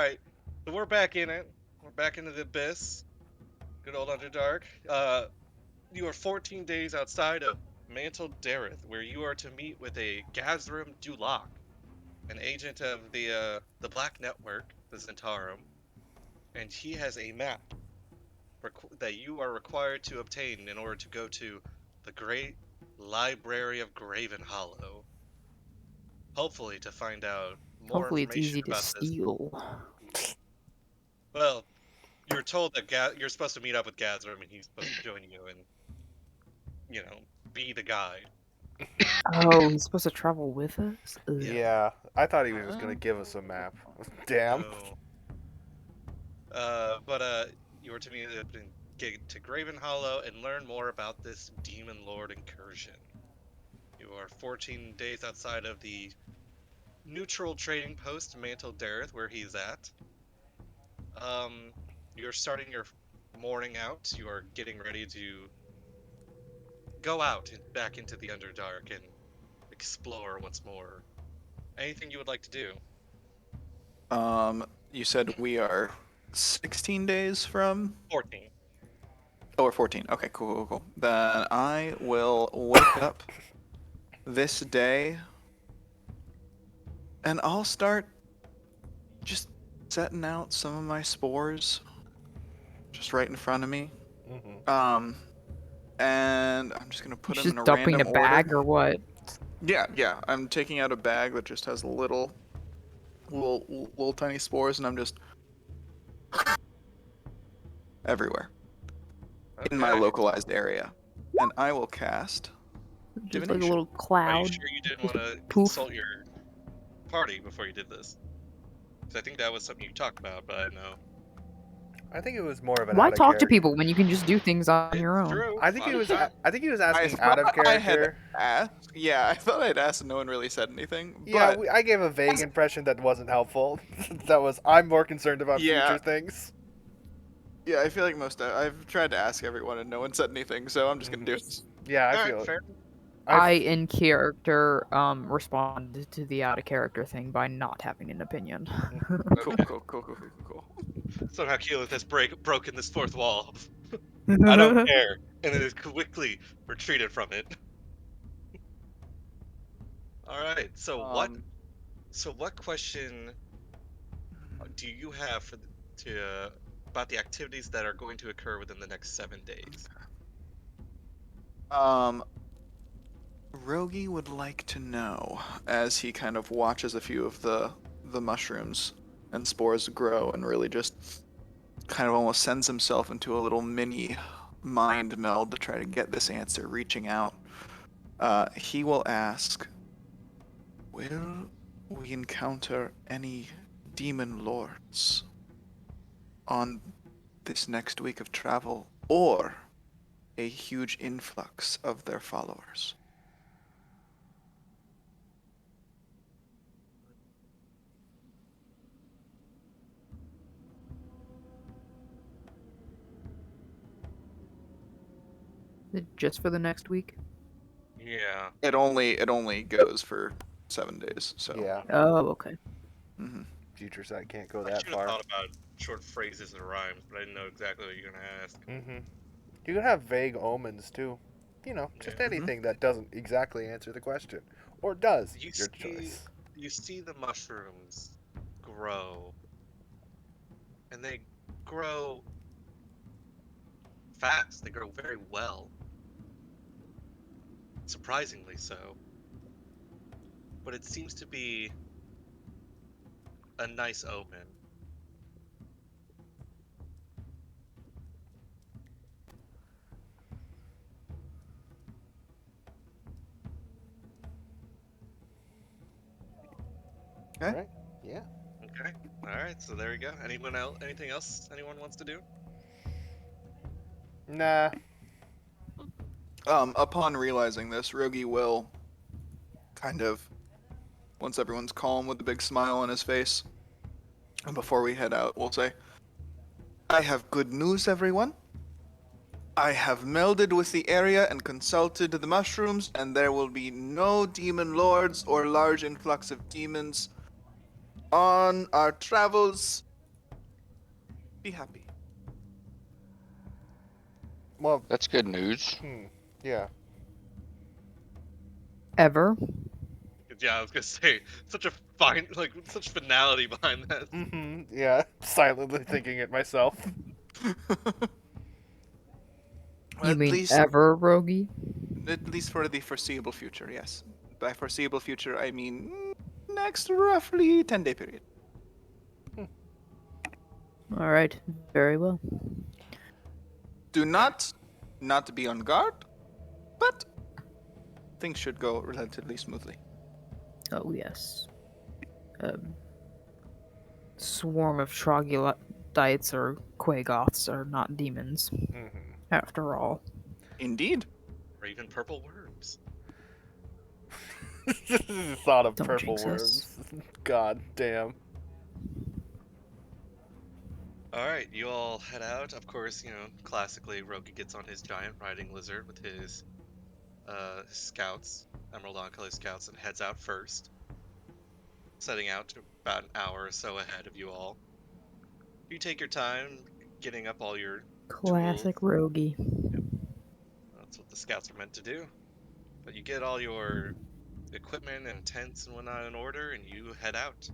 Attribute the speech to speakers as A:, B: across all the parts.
A: Alright, so we're back in it. We're back into the abyss. Good old Underdark. You are 14 days outside of Mantle Dareth, where you are to meet with a Gazrim Dulak, an agent of the Black Network, the Zentarum, and he has a map that you are required to obtain in order to go to the Great Library of Graven Hollow. Hopefully to find out more
B: Hopefully it's
A: information
B: easy to
A: about this.
B: steal.
A: Well, you're told that you're supposed to meet up with Gazrim and he's supposed to join you and, you know, be the guide.
B: Oh, he's supposed to travel with us? Ugh.
A: Yeah.
C: Yeah, I thought he was just gonna give us a map. Damn.
A: No. But you were to meet up and get to Graven Hollow and learn more about this Demon Lord incursion. You are 14 days outside of the neutral trading post, Mantle Dareth, where he's at. Um, you're starting your morning out. You are getting ready to go out and back into the Underdark and explore once more. Anything you would like to do?
D: You said we are 16 days from.
A: 14.
D: Oh, we're 14. Okay, cool. Then I will wake up this day, and I'll start just setting out some of my spores, just right in front of me.
C: Mm-hmm.
D: And I'm just gonna put them
B: Just
D: in a
B: dumping
D: random
B: a bag
D: order.
B: or what?
D: Yeah. I'm taking out a bag that just has little tiny spores, and I'm just everywhere in my
A: Okay.
D: localized area. And I will cast
B: Just like a
D: divination.
B: little
A: Are you
B: cloud.
A: sure you didn't
B: Just
A: want to
B: poof.
A: consult your party before you did this? Because I think that was something you talked about, but I don't know.
C: I think it was more of an
B: Why
C: out of
B: talk to
C: character.
B: people when you can just do things on your
A: It's
B: own?
A: true.
C: I think he
A: I'm
C: was.
A: fine.
C: I think he was
D: I
C: asking out of
D: thought I had
C: character.
D: asked. Yeah, I thought I'd asked and no one really said anything.
C: Yeah,
D: But
C: I gave a vague impression that wasn't helpful. That was I'm more concerned about
D: yeah,
C: future things.
D: yeah, I feel like I've tried to ask everyone and no one said anything, so I'm just gonna do it.
C: Yeah, I
A: All right,
C: feel.
A: fair.
B: I, in character, responded to the out of character thing by not having an opinion.
D: Cool.
A: Okay. Somehow Keyleth has broken this fourth wall. I don't care. And it is quickly retreated from it. All right. So what question do you have about the activities that are going to occur within the next 7 days?
D: Rogi would like to know, as he kind of watches a few of the mushrooms and spores grow and really just kind of almost sends himself into a little mini mind meld to try to get this answer, reaching out. He will ask, will we encounter any demon lords on this next week of travel, or a huge influx of their followers?
B: Just for the next week?
A: Yeah.
D: It only goes for 7 days, so.
C: Yeah,
B: Oh, okay.
D: Mm-hmm.
C: future sight can't go
A: I
C: that
A: should have
C: far.
A: thought about short phrases and rhymes, but I didn't know exactly what you're gonna ask.
C: You can have vague omens too. You know, just
A: Yeah.
C: anything that doesn't exactly answer the question, or does.
A: You
C: Your
A: see,
C: choice.
A: you see the mushrooms grow, and they grow fast. They grow very well, surprisingly so. But it seems to be a nice omen.
D: Okay.
C: All right. Yeah.
A: Okay. All right. So there we go. Anyone else? Anything else anyone wants to do?
C: Nah.
D: Upon realizing this, Rogi will kind of, once everyone's calm with a big smile on his face, and before we head out, we'll say, I have good news, everyone. I have melded with the area and consulted the mushrooms, and there will be no demon lords or large influx of demons on our travels Be happy.
C: Well,
E: That's good news.
C: yeah.
B: Ever?
A: Yeah, I was gonna say such a fine, like such finality behind that.
C: Yeah. Silently thinking it myself.
B: You
D: At
B: mean
D: least,
B: ever, Rogi?
D: for the foreseeable future, yes. By foreseeable future, I mean next roughly 10-day period.
B: All right, very well.
D: Do not be on guard, but things should go relatively smoothly.
B: Oh yes. Swarm of troglodytes or quagoths are not demons, after all.
D: Indeed.
A: Or even purple worms.
C: Thought of
B: Don't
C: purple
B: jinx us.
C: worms. God damn.
A: All right, you all head out. Of course, classically, Rogi gets on his giant riding lizard with his scouts, Emerald Enclave scouts, and heads out first, setting out to about an hour or so ahead of you all. You take your time getting up all your tools.
B: Classic Rogi.
A: That's what the scouts are meant to do. But you get all your equipment and tents and whatnot in order, and you head out.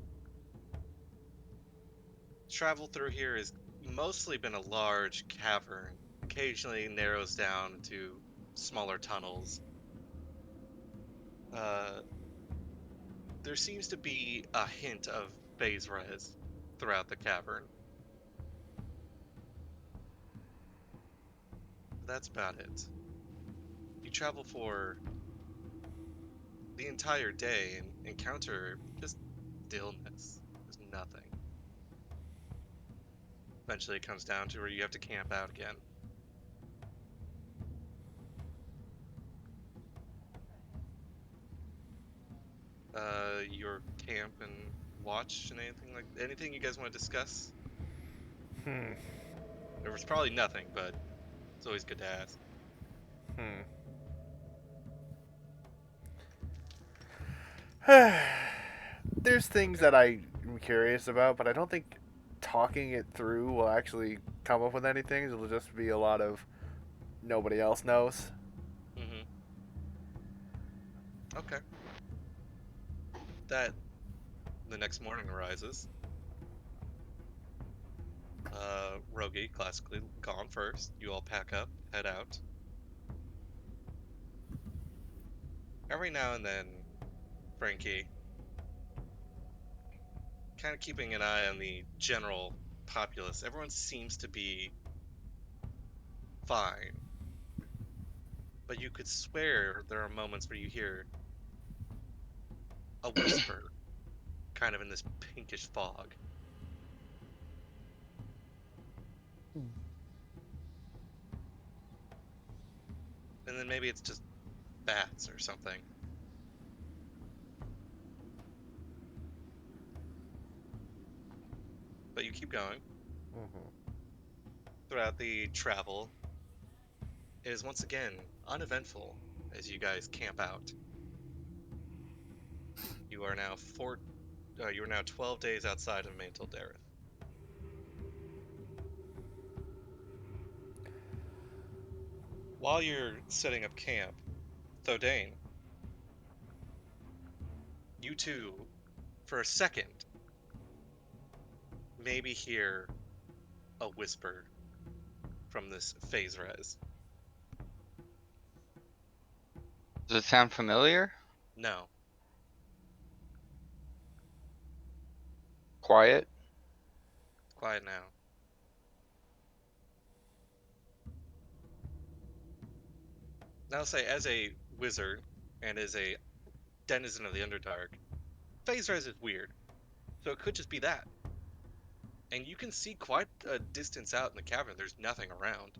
A: Travel through here has mostly been a large cavern, occasionally narrows down to smaller tunnels. Uh, there seems to be a hint of phase res throughout the cavern. That's about it. You travel for the entire day and encounter just stillness. There's nothing. Eventually, it comes down to where you have to camp out again. Your camp and watch and anything you guys want to discuss? There was probably nothing, but it's always good to ask.
C: There's things that I'm curious about, but I don't think talking it through will actually come up with anything. It'll just be a lot of nobody else knows.
A: Mm-hmm. Okay. That the next morning arises. Rogi, classically gone first. You all pack up, head out. Every now and then, Frankie, kind of keeping an eye on the general populace. Everyone seems to be fine, but you could swear there are moments where you hear a whisper, kind of in this pinkish fog. And then maybe it's just bats or something. But you keep going. Throughout the travel, it is once again uneventful as you guys camp out. You are now 12 days outside of Mantle Dareth. While you're setting up camp, Thodane, you two, for a second, maybe hear a whisper from this phase res.
E: Does it sound familiar?
A: No.
E: Quiet?
A: It's quiet now. Now, I'll say, as a wizard and as a denizen of the Underdark, phase res is weird. So it could just be that. And you can see quite a distance out in the cavern. There's nothing around.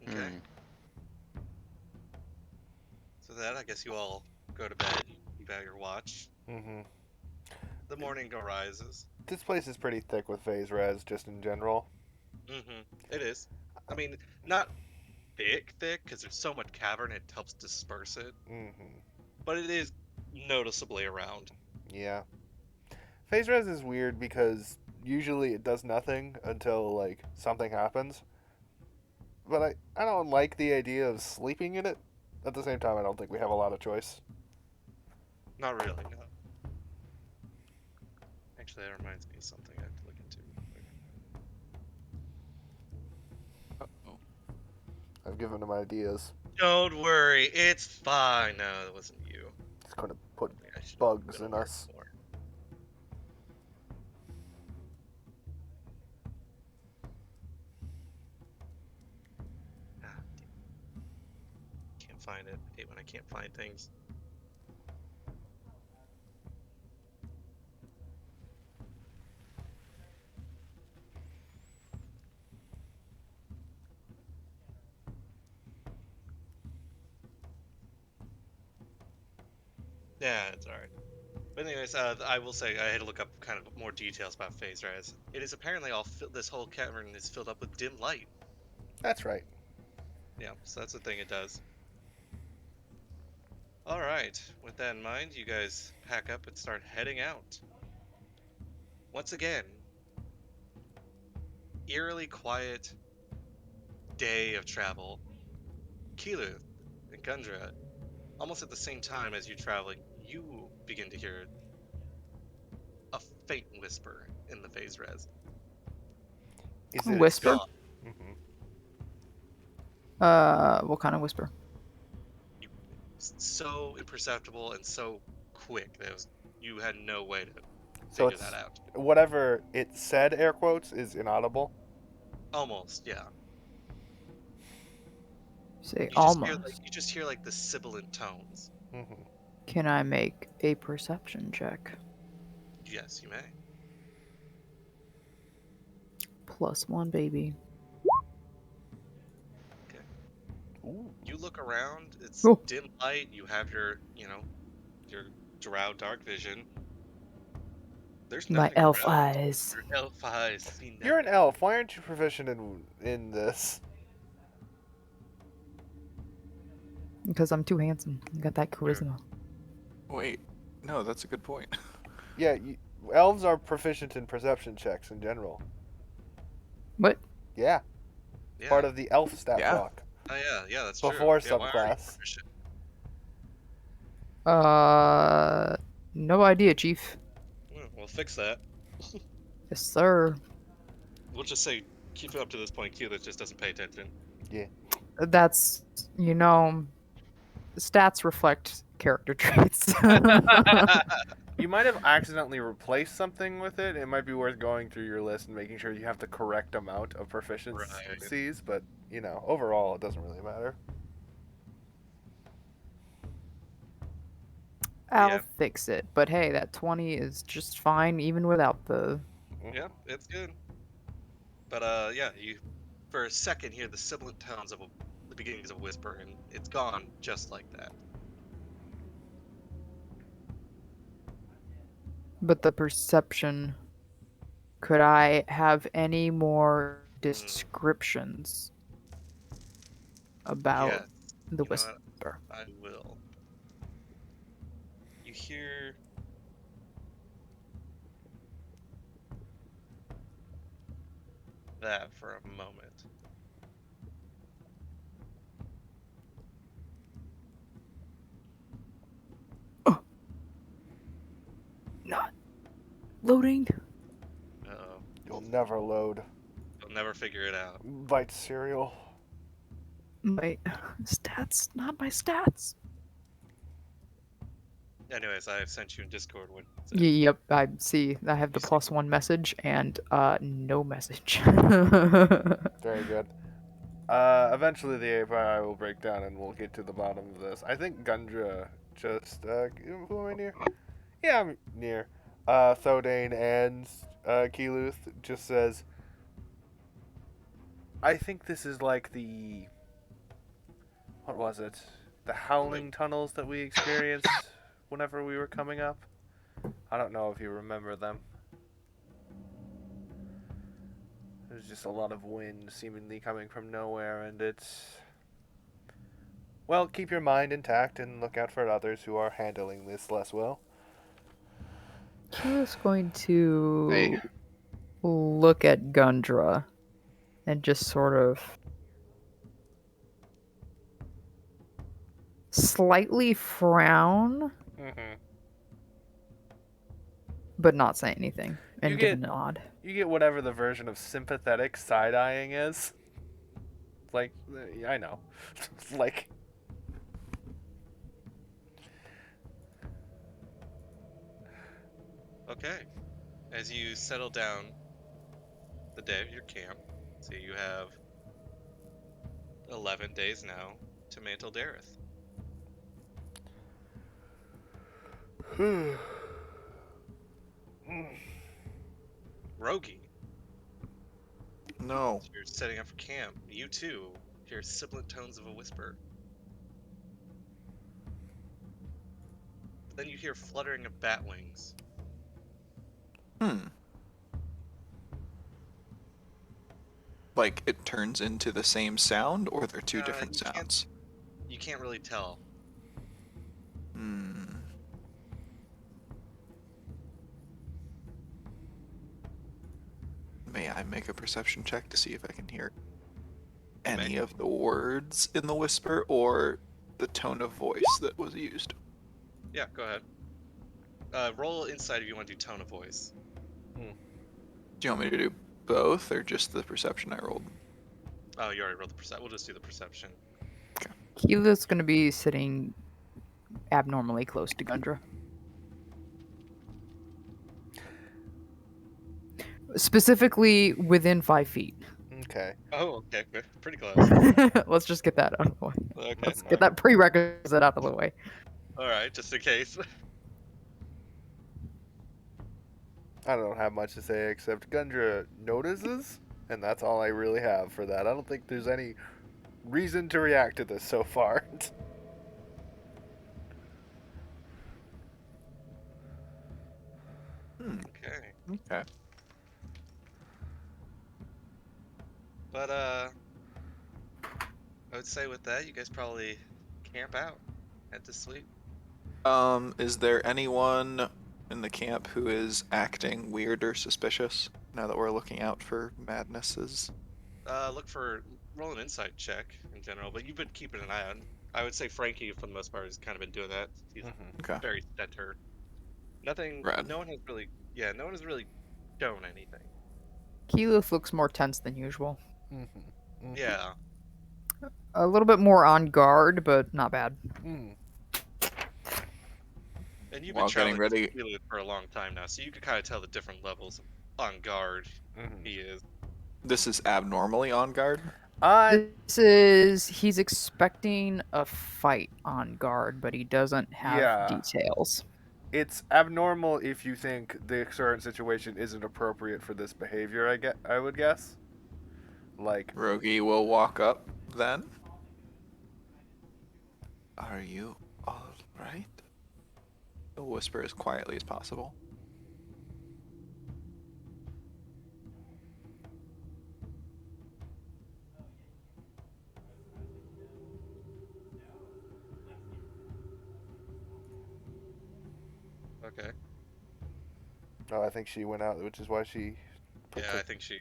A: Okay. So that, I guess you all go to bed. You keep out your watch. The morning arises.
C: This place is pretty thick with phase res, just in general.
A: It is. I mean, not thick, because there's so much cavern, it helps disperse it.
C: Mm-hmm.
A: But it is noticeably around.
C: Yeah. Phase res is weird because usually it does nothing until like something happens. But I don't like the idea of sleeping in it. At the same time, I don't think we have a lot of choice.
A: Not really, no. Actually, that reminds me of something I have to look into real quick.
D: Uh-oh.
C: I've given him ideas.
A: Don't worry, it's fine. No, that wasn't you.
C: It's gonna put
A: I should have
C: bugs
A: been
C: in
A: aware
C: us.
A: more. Ah, damn. Can't find it. I hate when I can't find things. Yeah, it's alright. But anyways, I will say I had to look up kind of more details about phase rise. It is apparently this whole cavern is filled up with dim light.
C: That's right.
A: Yeah, so that's the thing it does. All right, with that in mind, you guys pack up and start heading out. Once again, eerily quiet day of travel. Keeluth and Gundra, almost at the same time as you traveling, you begin to hear a faint whisper in the phase res.
C: Is
B: A
C: it
B: whisper?
A: God,
C: Mm-hmm.
B: What kind of whisper?
A: so imperceptible and so quick that you had no way to
C: So
A: figure that
C: it's
A: out.
C: whatever it said, air quotes, is inaudible.
A: Almost, yeah.
B: Say
A: You just hear
B: almost.
A: the sibilant tones.
C: Mm-hmm.
B: Can I make a perception check?
A: Yes, you may.
B: +1, baby.
C: Ooh.
A: You look around, it's
B: Oh.
A: dim light, you have your drow dark vision. There's
B: My
A: nothing
B: elf
A: around.
B: eyes.
A: Your elf eyes see
C: You're an
A: nothing.
C: elf. Why aren't you proficient in this?
B: Because I'm too handsome. I got that charisma.
D: Wait, no, that's a good point.
C: Yeah, elves are proficient in perception checks in general.
B: What?
C: Yeah,
A: Yeah.
C: part of the elf stat
D: Yeah.
C: block
A: Oh yeah, that's
C: before
A: true. Yeah, why are you
C: subclass.
A: proficient?
B: No idea, Chief.
A: We'll fix that.
B: Yes, sir.
A: We'll just say keep it up to this point. Q that just doesn't pay attention.
B: That's, stats reflect character traits.
C: You might have accidentally replaced something with it. It might be worth going through your list and making sure you have the correct amount of proficiencies, but overall it doesn't really matter.
B: I'll
A: Yeah.
B: fix it. But hey, that 20 is just fine even without the...
A: Yeah, it's good. But yeah, you for a second hear the sibilant tones of the beginnings of a whisper, and it's gone just like that.
B: But the perception... Could I have any more descriptions about
A: Yes.
B: the
A: You know what?
B: whisper?
A: I will. You hear that for a moment.
B: Not loading.
A: Uh-oh.
C: You'll never load.
A: You'll never figure it out.
C: Bite cereal.
B: My stats, not my stats.
A: Anyways, I have sent you in Discord what it said.
B: Yep, I see. I have the
A: You see.
B: +1 message and no message.
C: Very good. Eventually the API will break down and we'll get to the bottom of this. I think Gundra just, who am I near? Yeah, I'm near. Thodane and, Keeluth just says, I think this is like what was it? The howling tunnels that we experienced whenever we were coming up. I don't know if you remember them. There's just a lot of wind seemingly coming from nowhere, and it's Well, keep your mind intact and look out for others who are handling this less well.
B: Keyleth's going to
E: Hey.
B: look at Gundra and just sort of slightly frown,
C: Mm-hmm.
B: but not say anything,
C: You
B: and give a
C: get-
B: nod.
C: You get whatever the version of sympathetic side-eyeing is. Like, yeah, I know. Like,
A: Okay. As you settle down the day of your camp, so you have 11 days now to Mantle Dareth. Rogi,
D: No.
A: as you're setting up for camp, you too hear sibilant tones of a whisper. But then you hear fluttering of bat wings.
D: Hmm. Like it turns into the same sound, or they're two different
A: You can't
D: sounds?
A: you can't really tell.
D: Hmm. May I make a perception check to see if I can hear any of the words in the whisper or the tone of voice that was used?
A: Yeah, go ahead. Roll insight if you want to do tone of voice.
D: Do you want me to do both or just the perception I rolled?
A: Oh, you already rolled the perception. We'll just do the perception.
B: Keyleth's going to be sitting abnormally close to Gundra. Specifically within 5 feet.
C: okay.
A: Oh, okay. Pretty close.
B: Let's just get that out of the way.
A: Okay.
B: Let's get that prerequisite out of the way.
A: Alright, just in case.
C: I don't have much to say except Gundra notices, and that's all I really have for that. I don't think there's any reason to react to this so far.
A: Okay.
D: Okay.
A: But, I would say with that, you guys probably camp out. Head to sleep.
D: Is there anyone in the camp who is acting weird or suspicious now that we're looking out for madnesses?
A: Look for roll an insight check in general, but you've been keeping an eye on. I would say Frankie, for the most part, has kind of been doing that. He's
D: Okay.
A: very center. Nothing.
D: Rad.
A: No one has really. Yeah, no one has really shown anything.
B: Keyleth looks more tense than usual.
A: Yeah.
B: A little bit more on guard, but not bad.
A: And you've been
D: While getting
A: traveling
D: ready-
A: with Felix for a long time now, so you can kind of tell the different levels of on guard he is.
D: This is abnormally on guard?
B: He's expecting a fight on guard, but he doesn't have
C: Yeah.
B: details.
C: It's abnormal if you think the current situation isn't appropriate for this behavior, I would guess. Like,
D: Rogi will walk up then. Are you alright? He'll whisper as quietly as possible.
A: Okay.
C: oh, I think she went out, which is why she.
A: Yeah, I think she.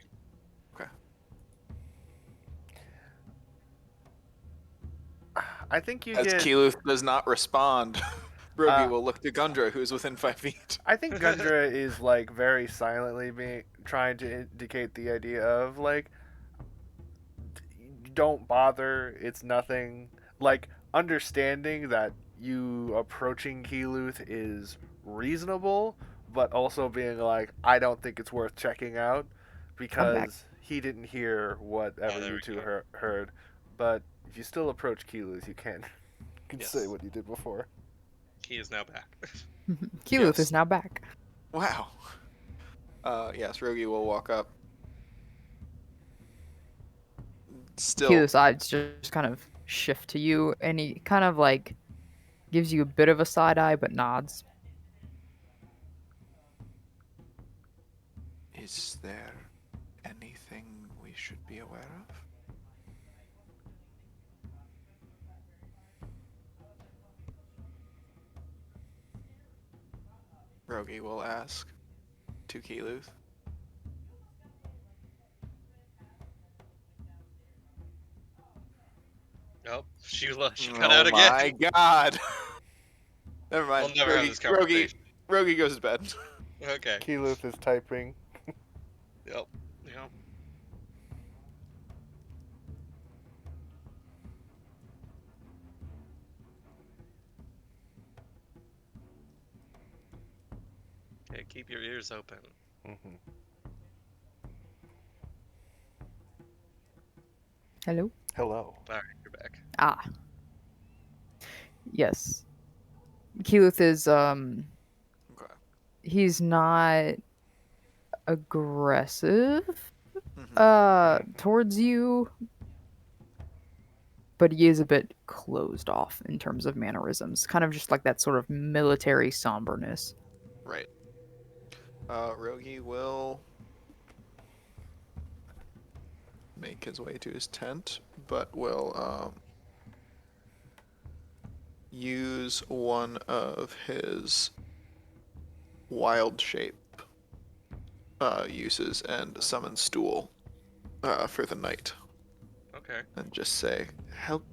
C: I think you
D: As
C: get.
D: Keyleth does not respond, Rogi will look to Gundra, who's within 5 feet.
C: I think Gundra is like very silently trying to indicate the idea of like, don't bother. It's nothing. Like understanding that you approaching Keyleth is reasonable, but also being like, I don't think it's worth checking out because he didn't hear whatever
A: there
C: you
A: we
C: two
A: go.
C: heard. But if you still approach Keyleth, you can
A: Yes.
C: say what you did before.
A: He is now back.
B: Keyleth
D: Yes.
B: is now back.
D: Wow. Yes, Rogi will walk up. Still,
B: Keyleth's eyes just kind of shift to you, and he kind of like gives you a bit of a side eye, but nods.
D: is there anything we should be aware of? Rogi will ask to Keeluth.
A: Oh, she cut out
D: Oh
A: again.
D: my god! Never mind.
A: We'll never have this conversation.
D: Rogi goes to bed.
A: Okay.
C: Keeluth is typing.
A: Yep. Yep. Okay, keep your ears open.
C: Mm-hmm.
B: Hello?
C: Hello.
A: Alright, you're back.
B: Ah. Yes. Keyleth is
D: Okay.
B: he's not aggressive
D: Mhm.
B: towards you, but he is a bit closed off in terms of mannerisms. Kind of just like that sort of military somberness.
D: Right. Rogi will make his way to his tent, but will use one of his wild shape uses and summon Stool for the night,
A: Okay.
D: and just say, "Help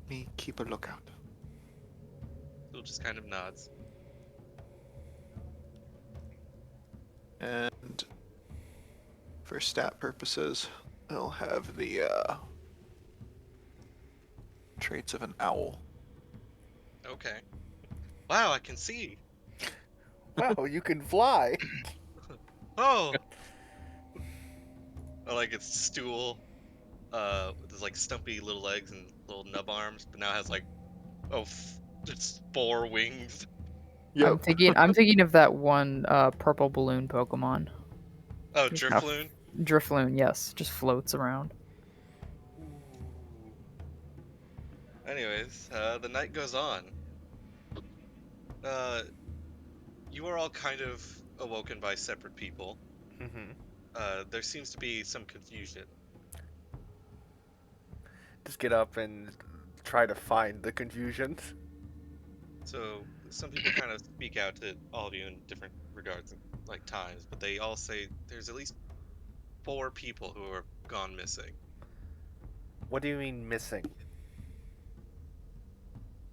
D: me keep a lookout."
A: Still just kind of nods.
D: And for stat purposes, he'll have the traits of an owl.
A: Okay. Wow, I can see.
C: Wow, you can fly.
A: Oh! I like its stool. With his like stumpy little legs and little nub arms, but now has like it's 4 wings.
B: I'm thinking of that one purple balloon Pokemon.
A: Oh,
B: Just kind
A: Drifloon.
B: of Drifloon, yes, just floats around.
A: Ooh. Anyways, the night goes on. Uh, you are all kind of awoken by separate people.
C: Mm-hmm.
A: There seems to be some confusion.
C: Just get up and try to find the confusion.
A: So some people kind of speak out to all of you in different regards, like times, but they all say there's at least 4 people who are gone missing.
C: What do you mean missing?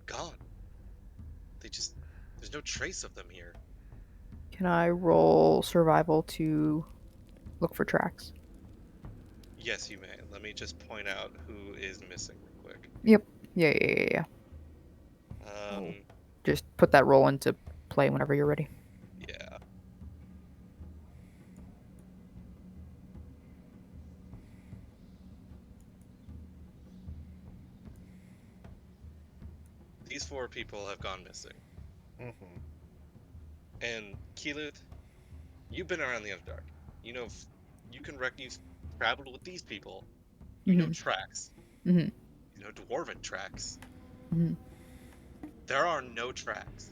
A: Gone. They just there's no trace of them here.
B: Can I roll survival to look for tracks?
A: Yes, you may. Let me just point out who is missing real quick.
B: Yep. Yeah.
C: Oh.
B: Just put that roll into play whenever you're ready.
A: Yeah. These 4 people have gone missing.
C: Mm-hmm.
A: And Keeluth, you've been around the Underdark. You know, you've traveled with these people. You know
B: Mhm.
A: tracks.
B: Mhm.
A: You know dwarven tracks.
B: Mhm.
A: There are no tracks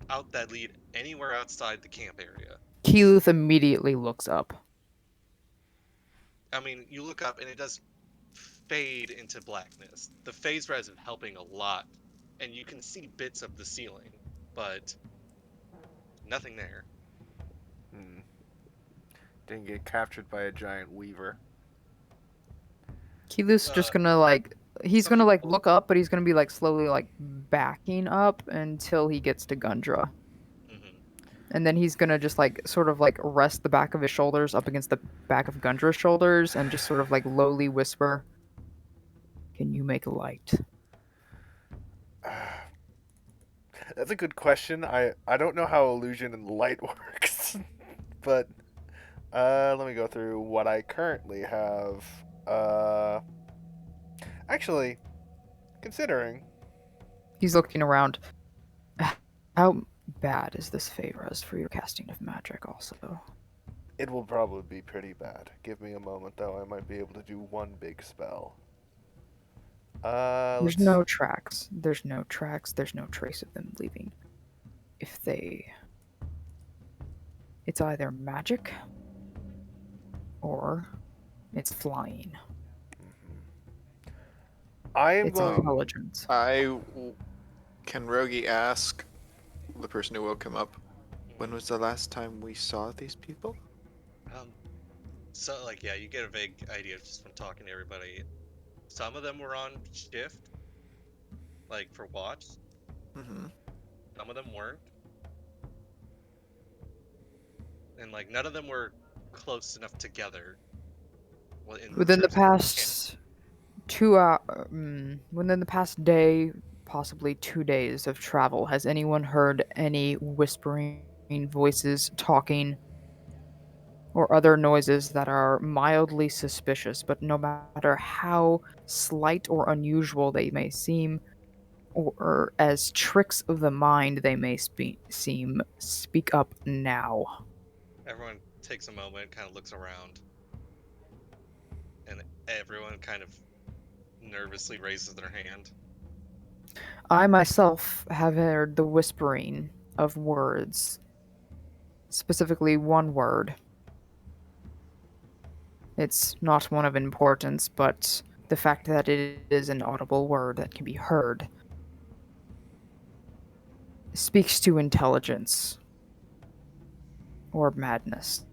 A: out that lead anywhere outside the camp area.
B: Keyleth immediately looks up.
A: I mean, you look up and it does fade into blackness. The phase res is helping a lot, and you can see bits of the ceiling, but nothing there.
C: Hmm. Didn't get captured by a giant weaver.
B: Keyleth's just gonna he's
A: Some
B: gonna
A: people,
B: look up, but he's gonna be slowly backing up until he gets to Gundra.
A: mhm.
B: And then he's gonna just sort of rest the back of his shoulders up against the back of Gundra's shoulders and just sort of lowly whisper, "Can you make light?"
C: That's a good question. I don't know how illusion and light works, but let me go through what I currently have. Actually, considering
B: He's looking around. How bad is this Favres for your casting of magic also?
C: it will probably be pretty bad. Give me a moment, though. I might be able to do one big spell.
B: There's
C: Let's.
B: no tracks. There's no tracks. There's no trace of them leaving. If they... It's either magic or it's flying.
C: I am
B: It's
C: going.
B: intelligence.
D: Can Rogi ask the person who woke him up. When was the last time we saw these people?
A: So like yeah, you get a vague idea just from talking to everybody. Some of them were on shift, like for watch.
D: Mm-hmm.
A: Some of them weren't, and like none of them were close enough together. Well, in
B: Within the
A: terms of
B: past 2 hours, within the past day, possibly 2 days of travel, has anyone heard any whispering voices, talking, or other noises that are mildly suspicious, but no matter how slight or unusual they may seem, or as tricks of the mind they may seem, speak up now.
A: everyone takes a moment, kind of looks around, and everyone kind of nervously raises their hand.
B: I myself have heard the whispering of words, specifically one word. It's not one of importance, but the fact that it is an audible word that can be heard speaks to intelligence or madness.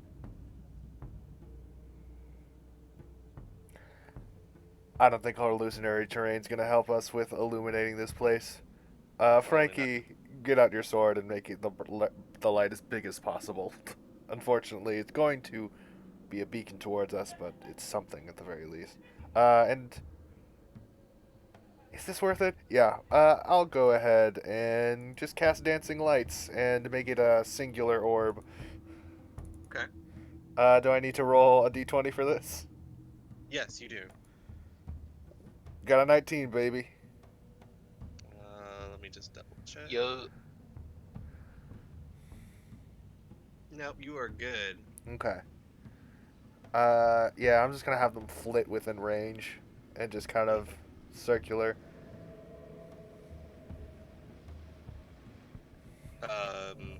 C: I don't think hallucinatory terrain's gonna help us with illuminating this place.
A: Probably not.
C: Frankie, get out your sword and make it the light as big as possible. Unfortunately, it's going to be a beacon towards us, but it's something at the very least. And is this worth it? Yeah. I'll go ahead and just cast dancing lights and make it a singular orb.
A: Okay.
C: Do I need to roll a d20 for this?
A: Yes, you do.
C: Got a 19, baby.
A: Let me just double check.
E: Yo,
A: Nope, you are good.
C: Okay. Yeah, I'm just gonna have them flit within range and just kind of circular.
A: Um,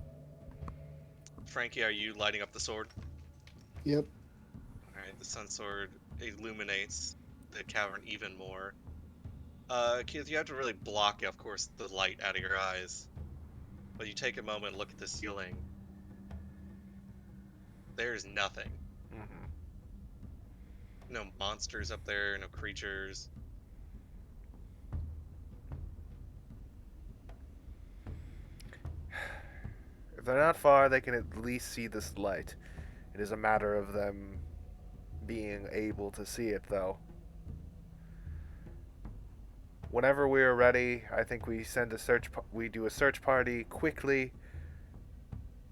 A: Frankie, are you lighting up the sword?
F: Yep.
A: All right, the sun sword illuminates the cavern even more. Keith, you have to really block, of course, the light out of your eyes. But you take a moment and look at the ceiling. There's nothing.
C: Mm-hmm.
A: No monsters up there, no creatures.
C: If they're not far, they can at least see this light. It is a matter of them being able to see it, though. Whenever we are ready, I think we send a search. We do a search party quickly,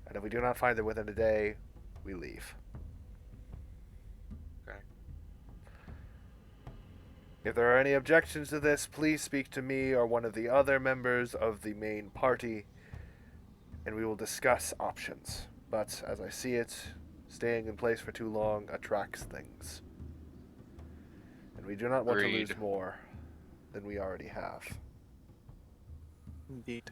C: and if we do not find it within a day, we leave.
A: Okay.
C: If there are any objections to this, please speak to me or one of the other members of the main party, and we will discuss options. But as I see it, staying in place for too long attracts things. And we do not want to
E: Agreed.
C: lose more than we already have.
D: Indeed.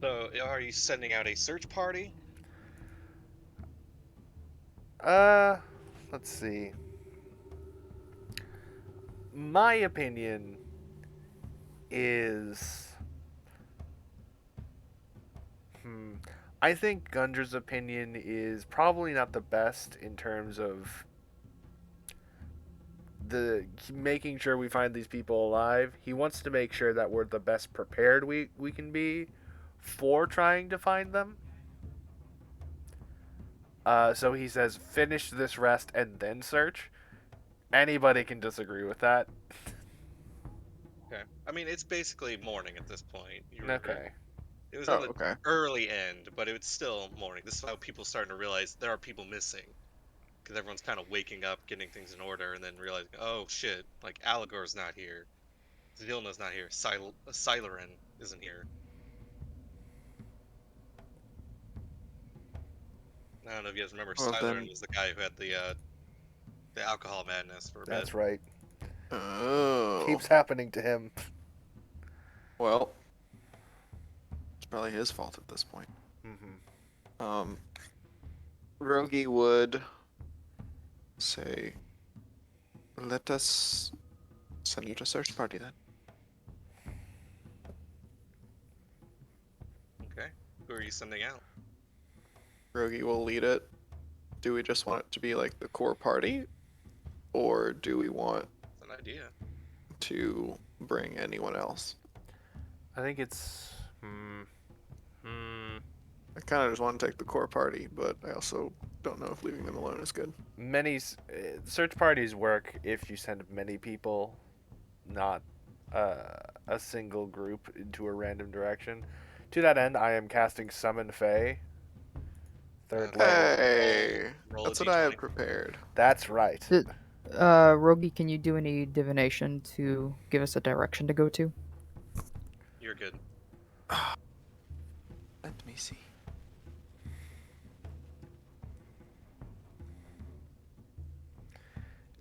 A: So, are you sending out a search party?
C: Let's see. My opinion is. I think Gundra's opinion is probably not the best in terms of the making sure we find these people alive. He wants to make sure that we're the best prepared we can be for trying to find them. So he says, finish this rest and then search. Anybody can disagree with that.
A: Okay. I mean, it's basically morning at this point.
C: Okay.
A: It was
D: Oh,
A: on the
D: okay.
A: early end, but it's still morning. This is how people starting to realize there are people missing. Because everyone's kind of waking up, getting things in order, and then realizing, oh shit, like Allegor's not here. Zilna's not here. Silerin isn't here. I don't know if you guys remember,
D: Well
A: Silerin
D: then.
A: was the guy who had the alcohol madness for a bit.
C: That's right.
D: Oh.
C: Keeps happening to him.
D: Well, it's probably his fault at this point.
C: Mm-hmm.
D: Rogi would say, let us send out a search party then.
A: Who are you sending out?
D: Rogi will lead it. Do we just want it to be like the core party? Or do we want
A: It's an idea.
D: to bring anyone else?
C: I think it's.
D: I kind of just want to take the core party, but I also don't know if leaving them alone is good.
C: Search parties work if you send many people, not a single group into a random direction. To that end, I am casting Summon Fae. Third
A: Okay.
C: level.
D: Hey,
A: Roll a
D: that's what I had
A: d20.
D: prepared.
C: That's right.
B: Rogi, can you do any divination to give us a direction to go to?
A: You're good.
D: Let me see.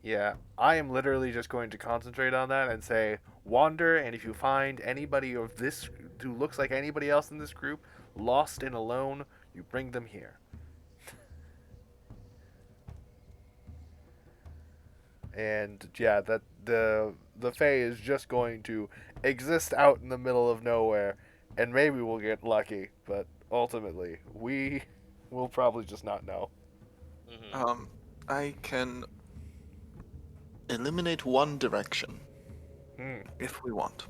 C: Yeah, I am literally just going to concentrate on that and say, wander, and if you find anybody of this who looks like anybody else in this group, lost and alone, you bring them here. And yeah, that the Fae is just going to exist out in the middle of nowhere, and maybe we'll get lucky, but ultimately, we will probably just not know.
A: Mm-hmm.
D: I can eliminate one direction
C: Hmm.
D: if we want.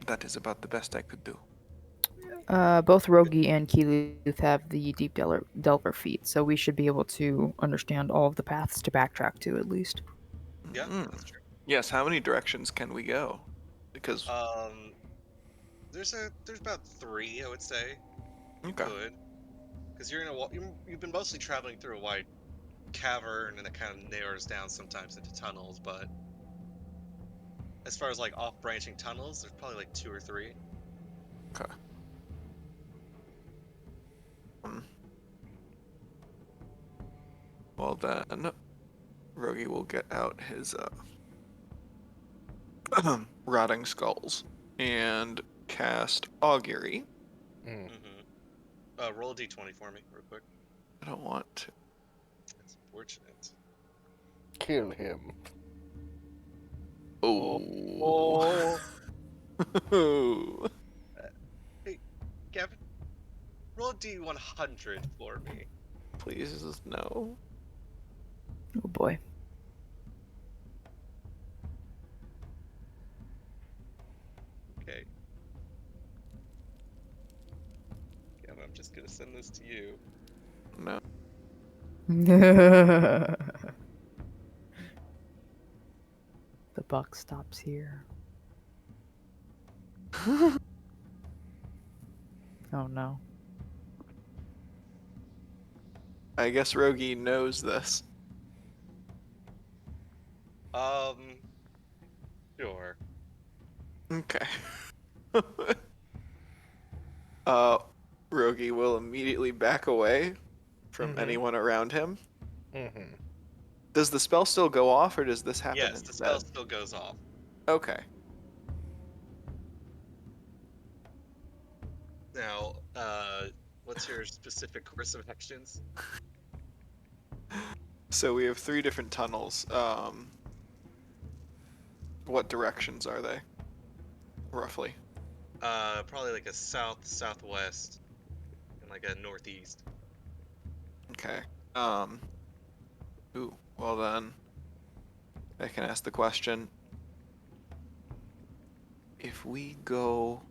D: That is about the best I could do.
B: Both Rogi and Keeluth have the Deep Delver feat, so we should be able to understand all of the paths to backtrack to at least.
A: Yeah,
D: Mm.
A: that's true.
D: Yes, how many directions can we go? Because
A: There's about 3, I would say. You
D: okay.
A: could, because you've been mostly traveling through a wide cavern, and it kind of narrows down sometimes into tunnels. But as far as like off-branching tunnels, there's probably like 2 or 3.
D: Okay. Well then, Rogi will get out his rotting skulls and cast augury.
C: Hmm.
A: Mm-hmm. Roll a d20 for me, real quick.
D: I don't want to.
A: That's unfortunate.
C: Kill him.
D: Oh.
A: Hey, Gavin, roll a d100 for me.
D: Please no.
B: Oh boy.
A: Okay. Gavin, I'm just gonna send this to you.
D: No.
B: The buck stops here. Oh no.
D: I guess Rogi knows this.
A: Sure.
D: Okay. Rogi will immediately back away from anyone around him.
C: Mm-hmm.
D: Does the spell still go off, or does this happen
A: Yes, the spell
D: instead?
A: still goes off.
D: Okay.
A: Now, what's your specific course of actions?
D: So we have 3 different tunnels. What directions are they? Roughly.
A: Probably like a southwest, and like a northeast.
D: Okay. Ooh. Well then, I can ask the question. If we go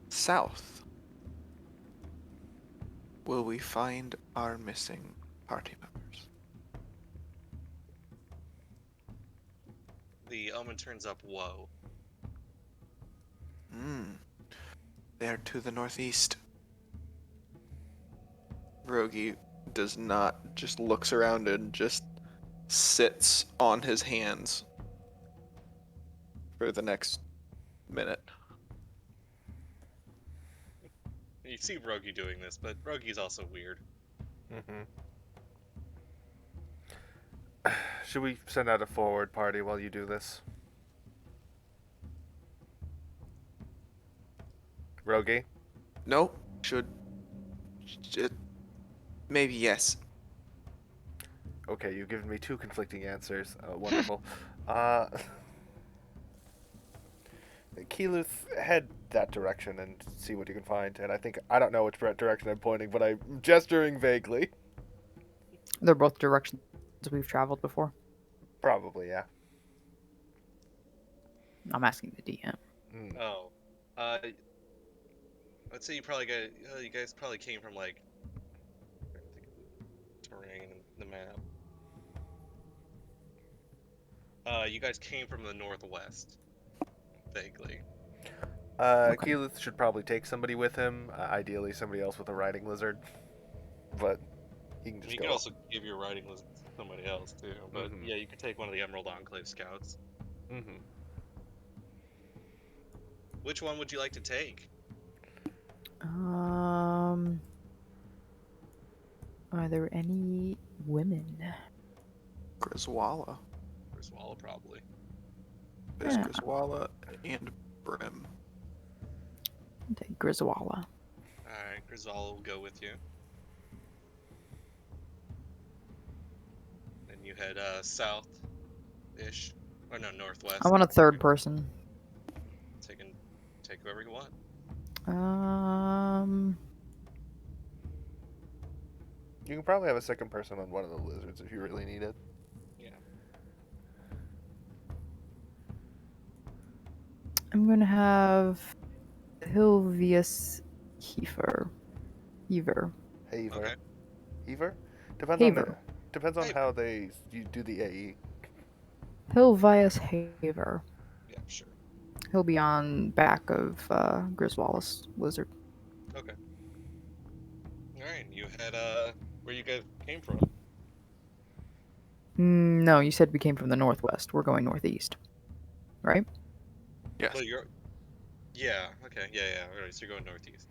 D: south, will we find our missing party members?
A: The omen turns up woe.
D: They're to the northeast. Rogi does not, just looks around and just sits on his hands for the next minute.
A: You see Rogi doing this, but Rogi's also weird.
C: Mm-hmm. Should we send out a forward party while you do this? Rogi?
D: Nope. Maybe yes.
C: Okay, you've given me 2 conflicting answers. Wonderful. Uh, Keeluth, head that direction and see what you can find. And I don't know which direction I'm pointing, but I'm gesturing vaguely.
B: They're both directions we've traveled before.
C: Probably, yeah.
B: I'm asking the DM.
C: Mm.
A: Oh, I'd say you guys probably came from like, trying to think of the terrain and the map. You guys came from the northwest, vaguely.
B: Okay.
C: Keyleth should probably take somebody with him. Ideally, somebody else with a riding lizard. But he can
A: I mean,
C: just
A: you
C: go.
A: could also give your riding list to somebody else too, but
C: Mhm.
A: yeah, you could take one of the Emerald Enclave scouts.
C: Mhm.
A: Which one would you like to take?
B: Are there any women?
D: Griswalla.
A: Or Swallow, probably.
D: There's
B: Yeah.
D: Griswalla and Brim.
B: I'll take Griswalla.
A: Alright, Grisala will go with you. And you head south-ish. Or no, northwest.
B: I want a third person.
A: Take whoever you want.
B: Um,
C: You can probably have a second person on one of the lizards if you really need it.
A: Yeah.
B: I'm gonna have Hilvius Heifer. Heaver.
C: Haver.
A: Okay.
C: Heaver? Depends
B: Haver.
C: on
A: Hey.
C: how you do the AE.
B: Hilvius Haver.
A: Yeah, sure.
B: He'll be on back of Griswall's lizard.
A: Okay. Alright, you head where you guys came from.
B: No, you said we came from the northwest. We're going northeast. Right?
D: Yes.
A: Well, yeah, okay, yeah. Alright, so you're going northeast.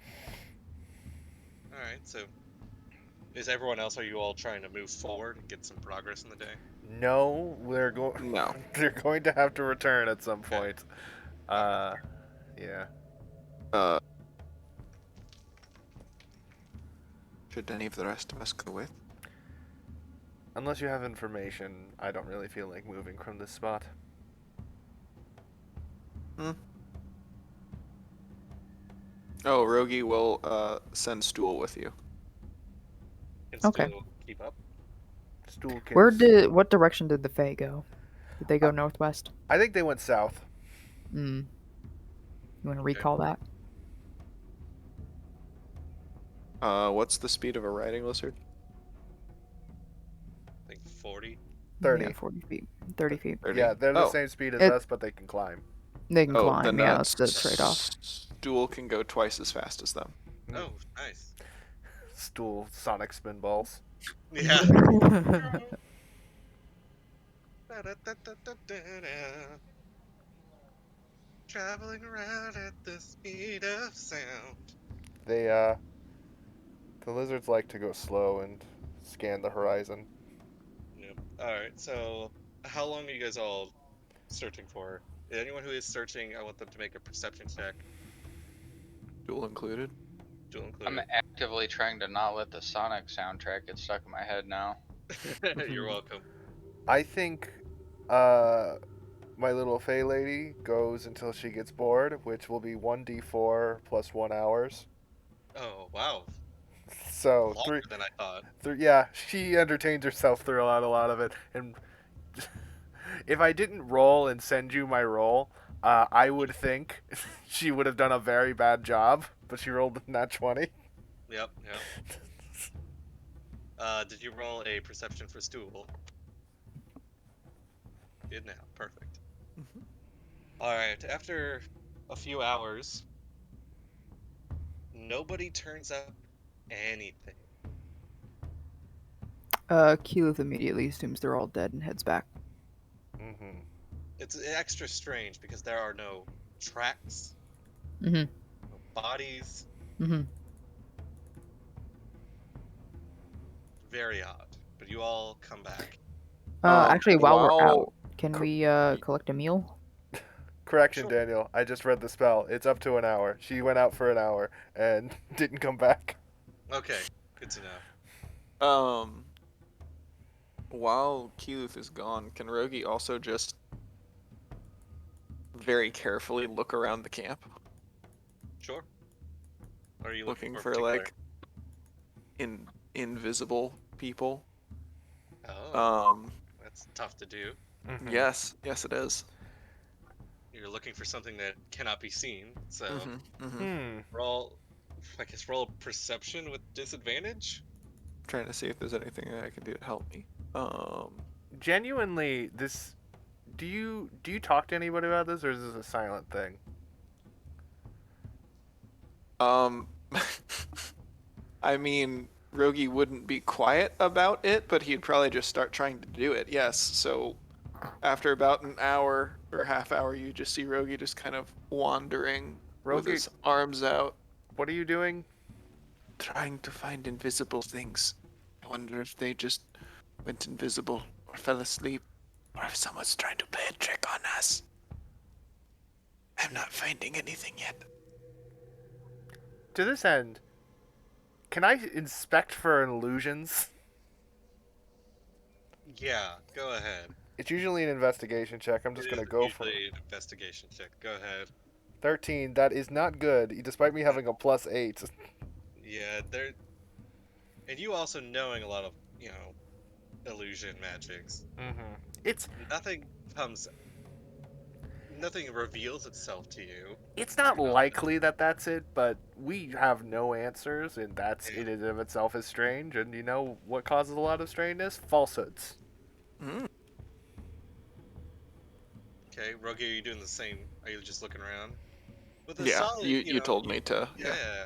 A: Alright, so is everyone else, are you all trying to move forward and get some progress in the day?
C: No, we're going.
D: No.
C: They're going to have to return at some
A: Okay.
C: point.
A: Alright.
C: Yeah.
D: Uh, should any of the rest of us go with?
C: Unless you have information, I don't really feel like moving from this spot.
D: Oh, Rogi will send Stool with you.
A: Can
B: Okay.
A: still keep up?
C: Stool can.
B: What direction did the Fae go? Did they go northwest?
C: I think they went south.
B: You want to
A: Okay.
B: recall that?
D: What's the speed of a riding lizard?
A: I think 40.
C: 30.
B: Yeah, 40 feet. 30 feet.
D: 30?
C: Yeah, they're the
D: Oh.
C: same speed as
B: It-
C: us, but they can climb.
B: They can
D: Oh,
B: climb.
D: then
B: Yeah, that's the trade-off.
D: Stool can go twice as fast as them.
A: Oh, nice.
C: Stool sonic spin balls.
A: Yeah. Traveling around at the speed of sound.
C: The lizards like to go slow and scan the horizon.
A: Yep. Alright, so how long are you guys all searching for? Anyone who is searching, I want them to make a perception check,
D: Stool included.
A: dual
E: I'm
A: included.
E: actively trying to not let the Sonic soundtrack get stuck in my head now.
A: You're welcome.
C: I think my little Fey lady goes until she gets bored, which will be 1d4 plus 1 hours.
A: Oh, wow.
C: So
A: Longer than I thought.
C: yeah, she entertains herself throughout a lot of it. And if I didn't roll and send you my roll, I would think she would have done a very bad job, but she rolled a nat 20.
A: Yep. Did you roll a perception for stool? Did now. Perfect. Alright, after a few hours, nobody turns up anything.
B: Keyleth immediately assumes they're all dead and heads back.
C: Mm-hmm.
A: It's extra strange because there are no tracks,
B: Mm-hmm.
A: no bodies.
B: Mm-hmm.
A: Very odd. But you all come back.
B: Actually, while we're
D: while-
B: out, can we collect a meal?
C: Correction,
A: Sure.
C: Daniel. I just read the spell. It's up to an hour. She went out for an hour and didn't come back.
A: Okay, good to know.
D: While Keyleth is gone, can Rogi also just very carefully look around the camp?
A: Sure. What are you
D: Looking
A: in
D: for
A: particular?
D: like invisible people.
A: Oh, that's tough to do.
C: Mhm.
D: Yes, yes, it is.
A: You're looking for something that cannot be seen. So
D: Mm-hmm.
C: Hmm.
A: roll, I guess roll perception with disadvantage.
D: Trying to see if there's anything that I can do to help me.
C: Genuinely, this. Do you talk to anybody about this, or is this a silent thing?
D: Um, I mean, Rogi wouldn't be quiet about it, but he'd probably just start trying to do it. Yes. So after about an hour or half hour, you just see Rogi just kind of wandering with
C: Rogi,
D: his arms out,
C: what are you doing?
D: trying to find invisible things. I wonder if they just went invisible or fell asleep, or if someone's trying to play a trick on us. I'm not finding anything yet.
C: To this end, can I inspect for illusions?
A: Yeah, go ahead.
C: It's usually an investigation check. I'm
A: It
C: just
A: is
C: gonna go for
A: usually an investigation check. Go ahead.
C: 13. That is not good, despite me having a +8.
A: Yeah, there. And you also knowing a lot of, illusion magics.
C: Mm-hmm. It's
A: Nothing comes. Nothing reveals itself to you.
C: it's not
A: Uh,
C: likely that that's it, but we have no answers, and that's
A: yeah.
C: in and of itself is strange. And you know what causes a lot of strangeness? Falsehoods.
D: Mm.
A: Okay, Rogi, are you doing the same? Are you just looking around? With a
D: Yeah,
A: solid,
D: you told me to. Yeah.
A: yeah,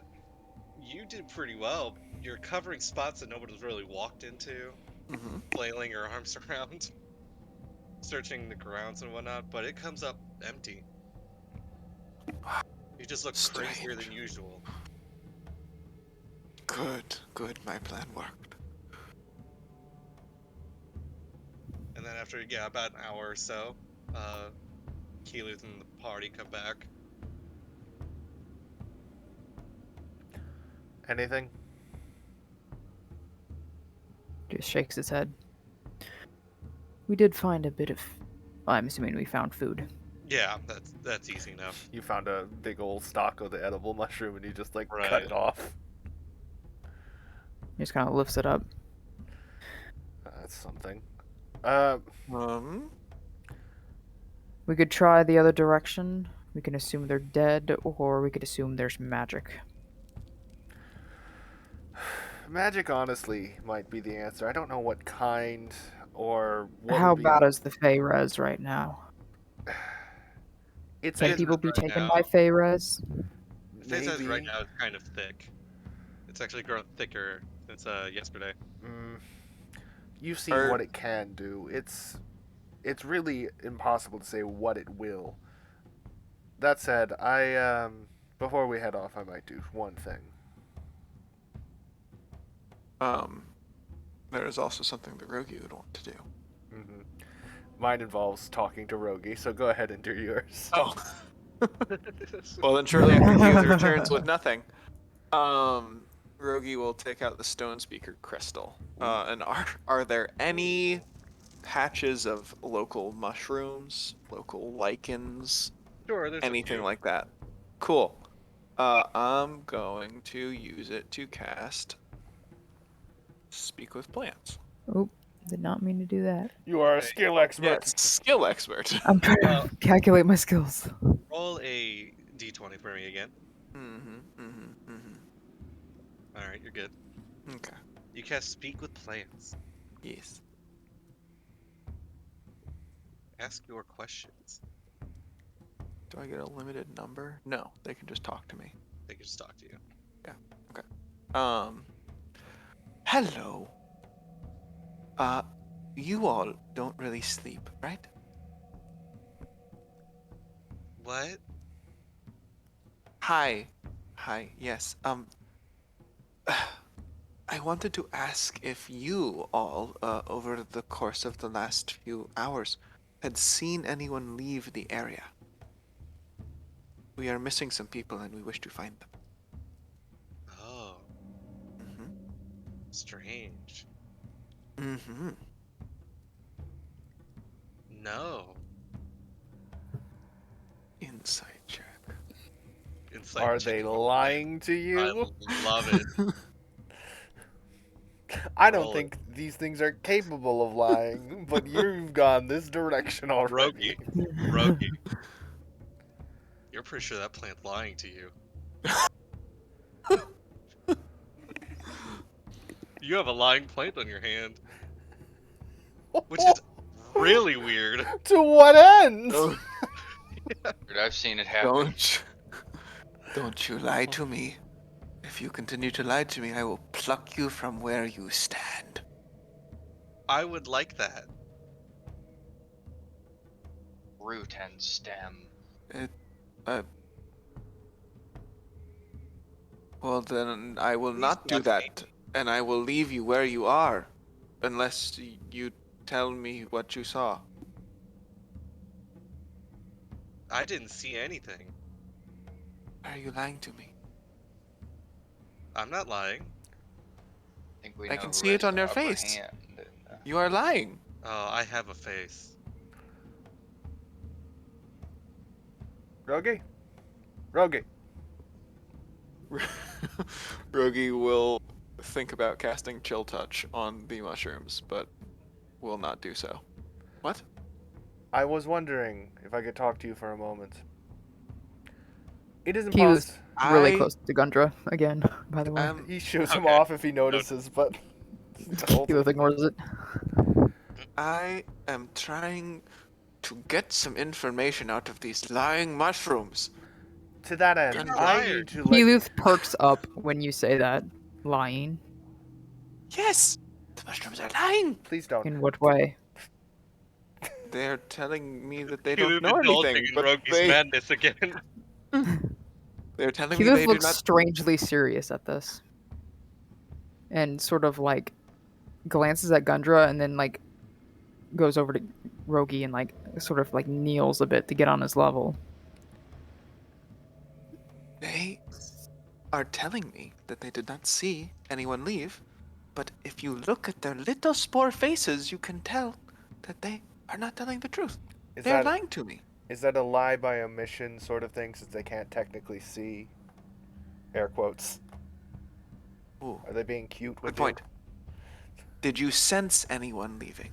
A: you did pretty well. You're covering spots that nobody's really walked into,
D: Mm-hmm.
A: flailing your arms around, searching the grounds and whatnot, but it comes up empty. You just look crazier
D: Strange.
A: than usual.
D: Good, good. My plan worked.
A: And then after, yeah, about an hour or so, Keely's and the party come back.
C: Anything?
B: Just shakes his head. We did find a bit of. I'm assuming we found food.
A: Yeah, that's easy enough.
C: You found a big old stalk of the edible mushroom, and you just cut
A: Right.
C: it off.
B: He just kind of lifts it up.
C: That's something.
D: Um,
B: We could try the other direction. We can assume they're dead, or we could assume there's magic.
C: Magic, honestly, might be the answer. I don't know what kind or what
B: How
C: would be.
B: bad is the Fey res right now?
C: It's
B: Can
A: Phase
C: been
B: people be
A: right
B: taken
A: now.
B: by Fey res?
A: Phase size right
C: maybe.
A: now is kind of thick. It's actually grown thicker since yesterday.
C: Mm, you've seen
D: are
C: what it can do. It's really impossible to say what it will. That said, I before we head off, I might do one thing.
D: um, there is also something that Rogi would want to do.
C: Mm-hmm. Mine involves talking to Rogi, so go ahead and do yours.
D: Oh. Well, then surely I can use returns with nothing. Rogi will take out the stone speaker crystal. And are there any patches of local mushrooms, local lichens,
A: Sure, there's a
D: anything
A: few.
D: like that? Cool. I'm going to use it to cast Speak with Plants.
B: Oh, did not mean to do that.
C: You are a
A: Okay.
C: skill expert.
D: Yes, skill expert.
B: I'm trying
A: Well,
B: to calculate my skills.
A: roll a d20 for me again.
D: Mm-hmm.
A: All right, you're good.
D: Okay.
A: You cast Speak with Plants.
D: Yes.
A: Ask your questions.
D: Do I get a limited number? No, they can just talk to me.
A: They can just talk to you.
D: Hello. You all don't really sleep, right?
A: What?
D: Hi. Hi, yes. I wanted to ask if you all, over the course of the last few hours, had seen anyone leave the area. We are missing some people and we wish to find them.
A: Oh,
D: Mm-hmm.
A: strange.
D: Mm-hmm.
A: No.
D: Insight check.
A: Insight insight
C: Are
A: check
C: they
A: of a plant.
C: lying to you?
A: I love it.
C: I don't
A: Roll it.
C: think these things are capable of lying, but you've gone this direction already.
A: Rogi, you're pretty sure that plant's lying to you. You have a lying plant on your hand, which is really weird.
C: To what end?
D: Don't,
E: Dude, I've seen it happen.
D: don't you lie to me. If you continue to lie to me, I will pluck you from where you stand.
A: I would like that.
E: Root and stem.
D: Uh, well, then I will
A: Please
D: not do
A: not
D: that, and I will leave you where you are, unless you tell me what you saw.
A: I didn't see anything.
D: Are you lying to me?
A: I'm not lying.
E: I think we
D: I
E: know
D: can
E: who
D: see it
E: has
D: on
E: the
D: your
E: upper
D: face.
E: hand in
D: You are lying.
A: Oh, I have a face.
C: Rogi? Rogi.
D: Rogi will think about casting Chill Touch on the mushrooms, but will not do so. What?
C: I was wondering if I could talk to you for a moment. It isn't
B: He was
C: possible.
B: really
D: I
B: close to Gundra again, by the way.
D: am
C: He shoots him
A: Okay.
C: off if he notices, but
B: Keyleth ignores it.
D: I am trying to get some information out of these lying mushrooms.
C: to that end,
A: You're not
C: I
A: liar.
C: need to let
B: Keyleth perks up when you say that. Lying.
D: Yes, the mushrooms are lying.
C: Please don't.
B: In what way?
D: They're telling me that they
A: Keyleth
D: don't know
A: indulging
D: anything,
A: in
D: but
A: Rogi's madness again.
D: they're telling me
B: Keyleth
D: they do
B: looks
D: not.
B: strangely serious at this. And sort of like glances at Gundra and then like goes over to Rogi and like sort of like kneels a bit to get on his level.
D: They are telling me that they did not see anyone leave, but if you look at their little spore faces, you can tell that they are not telling the truth.
C: Is
D: They are
C: that
D: lying to me.
C: is that a lie by omission sort of thing, since they can't technically see? Air quotes.
D: Ooh,
C: Are they being cute with
D: good point. Did you sense anyone leaving?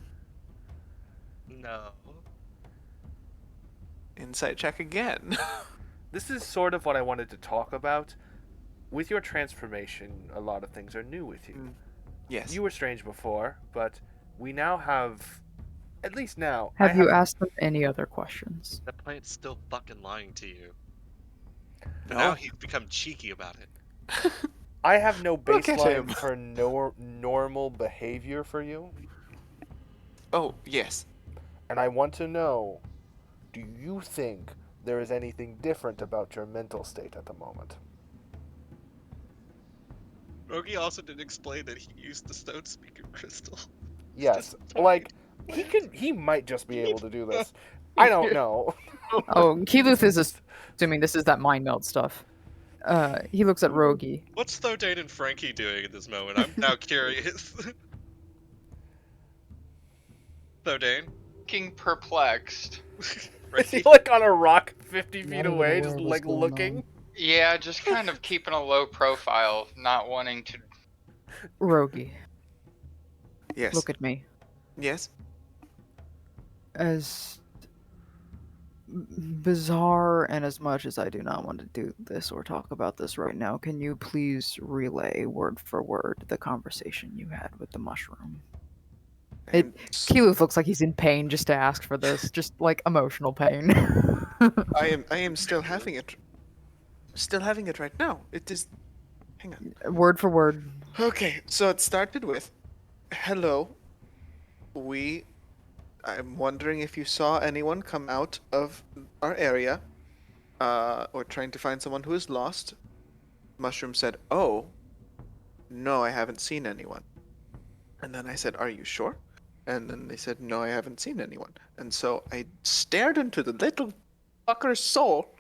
A: No.
D: Insight check again.
C: This is sort of what I wanted to talk about. With your transformation, a lot of things are new with you.
D: Yes.
C: You were strange before, but we now have, at least now,
B: Have you asked them any other questions?
A: That plant's still fucking lying to you. But
D: No.
A: now he's become cheeky about it.
C: I have no
D: Look at
C: baseline
D: him.
C: for normal behavior for you,
D: Oh, yes.
C: and I want to know, do you think there is anything different about your mental state at the moment?
A: Rogi also didn't explain that he used the stone speaker crystal.
C: Yes,
A: Just
C: like
A: fucking
C: he might just be able to do this. I don't know.
B: Oh, Keyleth is assuming this is that mind meld stuff. He looks at Rogi.
A: What's Thodane and Frankie doing at this moment? I'm now curious. Thodane?
E: Looking perplexed.
C: Is he
A: Frankie?
C: like on a rock 50
B: Not
C: feet
B: even
C: away,
B: aware
C: just
B: of what's
C: like
B: going
C: looking?
B: on.
E: Yeah, just kind of keeping a low profile, not wanting to.
B: Rogi,
D: Yes.
B: look at me.
D: Yes.
B: As bizarre and as much as I do not want to do this or talk about this right now, can you please relay word for word the conversation you had with the mushroom?
D: And
B: Keyleth looks like he's in pain just to ask for this, just like emotional pain.
D: I am still having it. Still having it right now. It is. Hang on.
B: Word for word.
D: Okay, so it started with, "Hello. I'm wondering if you saw anyone come out of our area. Or trying to find someone who is lost." Mushroom said, "Oh, no, I haven't seen anyone." And then I said, "Are you sure?" And then they said, "No, I haven't seen anyone." And so I stared into the little fucker's soul,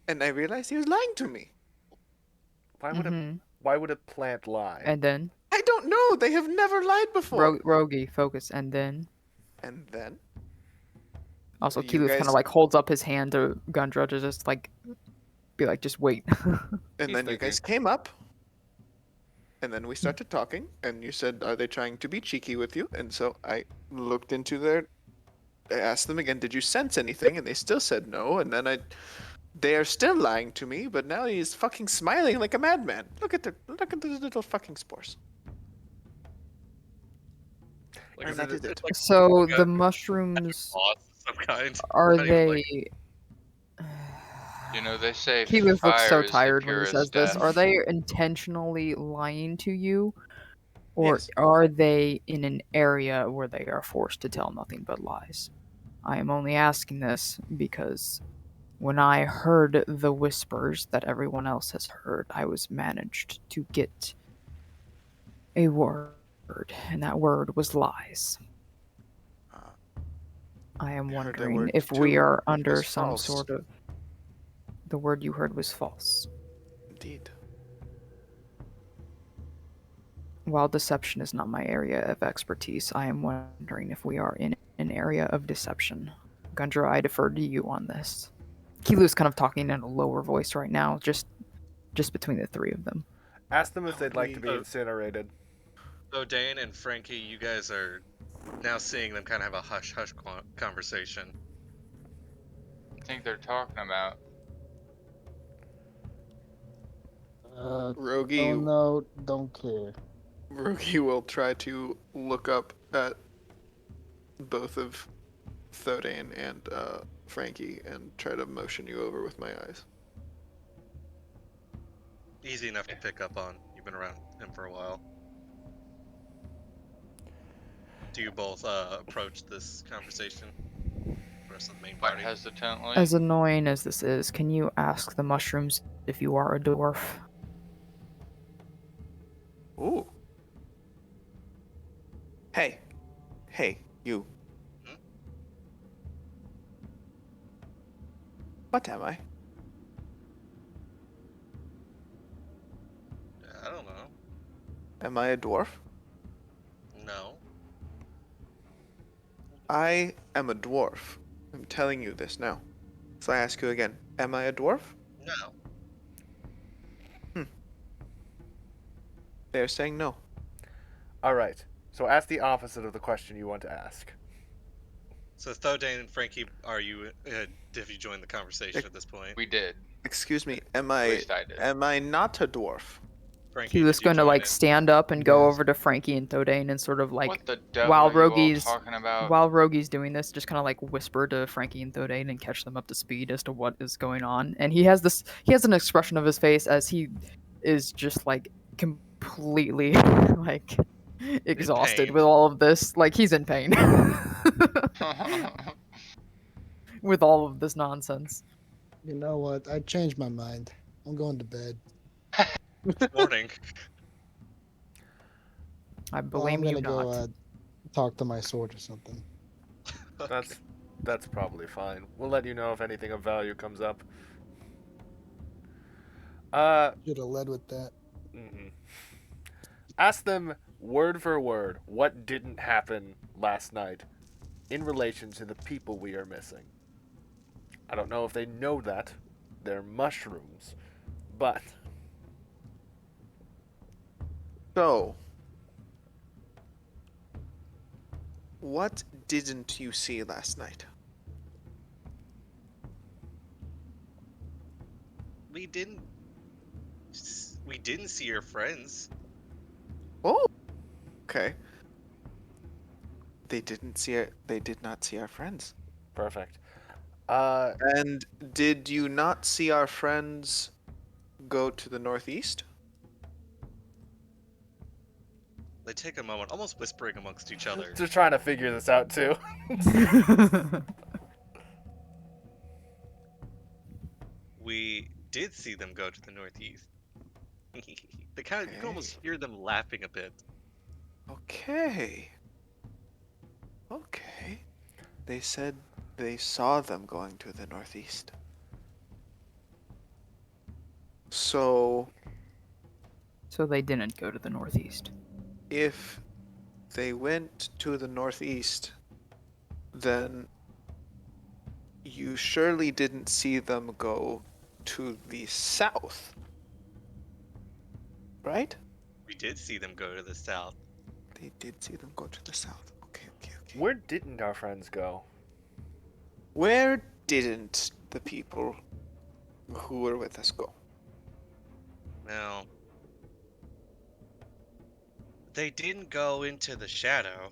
D: and I realized he was lying to me.
C: Why would a plant lie?
B: And then
D: I don't know. They have never lied before.
B: Rogi, focus. And then
D: And then
B: also
D: You
B: Keyleth kind
D: guys-
B: of like holds up his hand to Gundra to just like be like, just wait.
D: And
C: He's
D: then you
C: thinking.
D: guys came up, and then we started talking, and you said, "Are they trying to be cheeky with you?" And so I looked into their. I asked them again, "Did you sense anything?" And they still said no. And then they are still lying to me, but now he's fucking smiling like a madman. Look at those little fucking spores.
A: Like,
D: And
A: is
D: that
A: it,
D: is it.
A: it's like
B: So
A: a
B: the mushrooms,
A: boss of some kind.
B: are
A: Not even like
B: they?
E: You know, they say
B: Keyleth looks so
E: fire is the
B: tired when he
E: purest
B: says this.
E: death.
B: Are they intentionally lying to you, or
D: Yes.
B: are they in an area where they are forced to tell nothing but lies? I am only asking this because when I heard the whispers that everyone else has heard, I was managed to get a word, and that word was lies.
D: Uh,
B: I am
D: I heard that
B: wondering
D: word
B: if we
D: too.
B: are
D: It was
B: under some
D: false.
B: sort of. The word you heard was false.
D: Indeed.
B: While deception is not my area of expertise, I am wondering if we are in an area of deception. Gundra, I defer to you on this. Kilu's kind of talking in a lower voice right now, just between the three of them.
C: Ask them if
D: How
C: they'd
D: would
C: like to
D: we?
C: be incinerated.
A: so Dane and Frankie, you guys are now seeing them kind of have a hush hush conversation.
E: I think they're talking about.
F: Don't
D: Rogi,
F: know, don't care.
D: Rogi will try to look up at both of Thodane and Frankie and try to motion you over with my eyes.
A: Easy enough to pick up on. You've been around him for a while. Do you both approach this conversation? The rest of the main
E: Quite
A: party.
E: hesitantly.
B: As annoying as this is, can you ask the mushrooms if you are a dwarf?
D: Ooh. Hey. Hey, you.
A: Hmm?
D: What am I?
A: I don't know.
D: Am I a dwarf?
A: No.
D: I am a dwarf. I'm telling you this now. So I ask you again, am I a dwarf?
A: No.
D: They're saying no.
C: All right. So ask the opposite of the question you want to ask.
A: So Thodane and Frankie, have you joined the conversation at this point?
E: We did.
D: Excuse me, am
E: At
D: I
E: least I did.
D: not a dwarf?
A: Frankie,
B: He was
A: did you
B: going to
A: join
B: like
A: in?
B: stand up and go
F: Yes.
B: over to Frankie and Thodane and sort of like
E: What the devil
B: while
E: are you all
B: Rogi's
E: talking about?
B: while Rogi's doing this, just kind of like whisper to Frankie and Thodane and catch them up to speed as to what is going on. And he has an expression of his face as he is just like completely like exhausted
A: pain.
B: with all of this. Like he's in pain with all of this nonsense.
F: You know what? I changed my mind. I'm going to bed.
A: Morning.
B: I
F: Well, I'm
B: blame you
F: gonna go
B: not.
F: talk to my sword or something.
C: That's probably fine. We'll let you know if anything of value comes up.
F: Should have led with that.
C: Mm-mm. Ask them word for word what didn't happen last night in relation to the people we are missing. I don't know if they know that. They're mushrooms. But
D: So, what didn't you see last night?
A: we didn't. We didn't see your friends.
D: Oh, okay. They did not see our friends.
C: perfect.
D: And did you not see our friends go to the northeast?
A: They take a moment, almost whispering amongst each other.
C: Just trying to figure this out too.
A: We did see them go to the northeast. They kind of, you can almost
D: Okay.
A: hear them laughing a bit.
D: Okay. Okay. They said they saw them going to the northeast. So,
B: So they didn't go to the northeast.
D: if they went to the northeast, then you surely didn't see them go to the south. Right?
A: We did see them go to the south.
D: They did see them go to the south. Okay.
C: Where didn't our friends go?
D: Where didn't the people who were with us go?
A: Now, they didn't go into the shadow.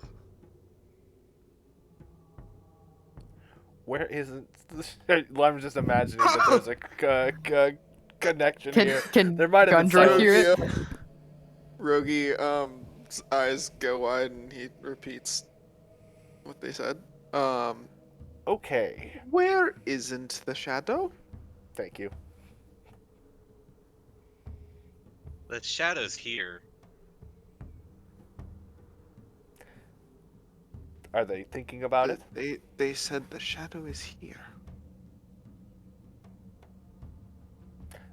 C: Where isn't? I'm just imagining that there's a connection here.
B: Can
C: There might have been
B: Gundra
C: silence.
B: hear it?
D: Rogi, his eyes go wide and he repeats what they said.
C: Okay.
D: Where isn't the shadow?
C: Thank you.
A: The shadow's here.
C: Are they thinking about it?
D: They said the shadow is here.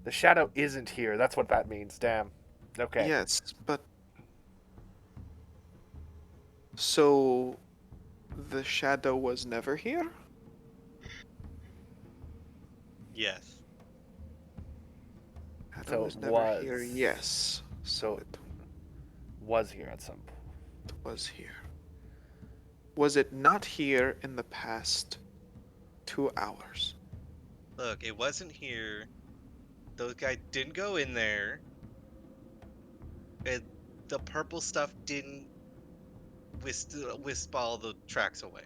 C: The shadow isn't here. That's what that means. Damn. Okay.
D: Yes, but so the shadow was never here?
A: Yes.
D: Shadow
C: So
D: was
C: it
D: never here.
C: was.
D: Yes.
C: So
D: it
C: was here at some point.
D: was here. Was it not here in the past 2 hours?
A: Look, it wasn't here. Those guys didn't go in there. And the purple stuff didn't wisp all the tracks away.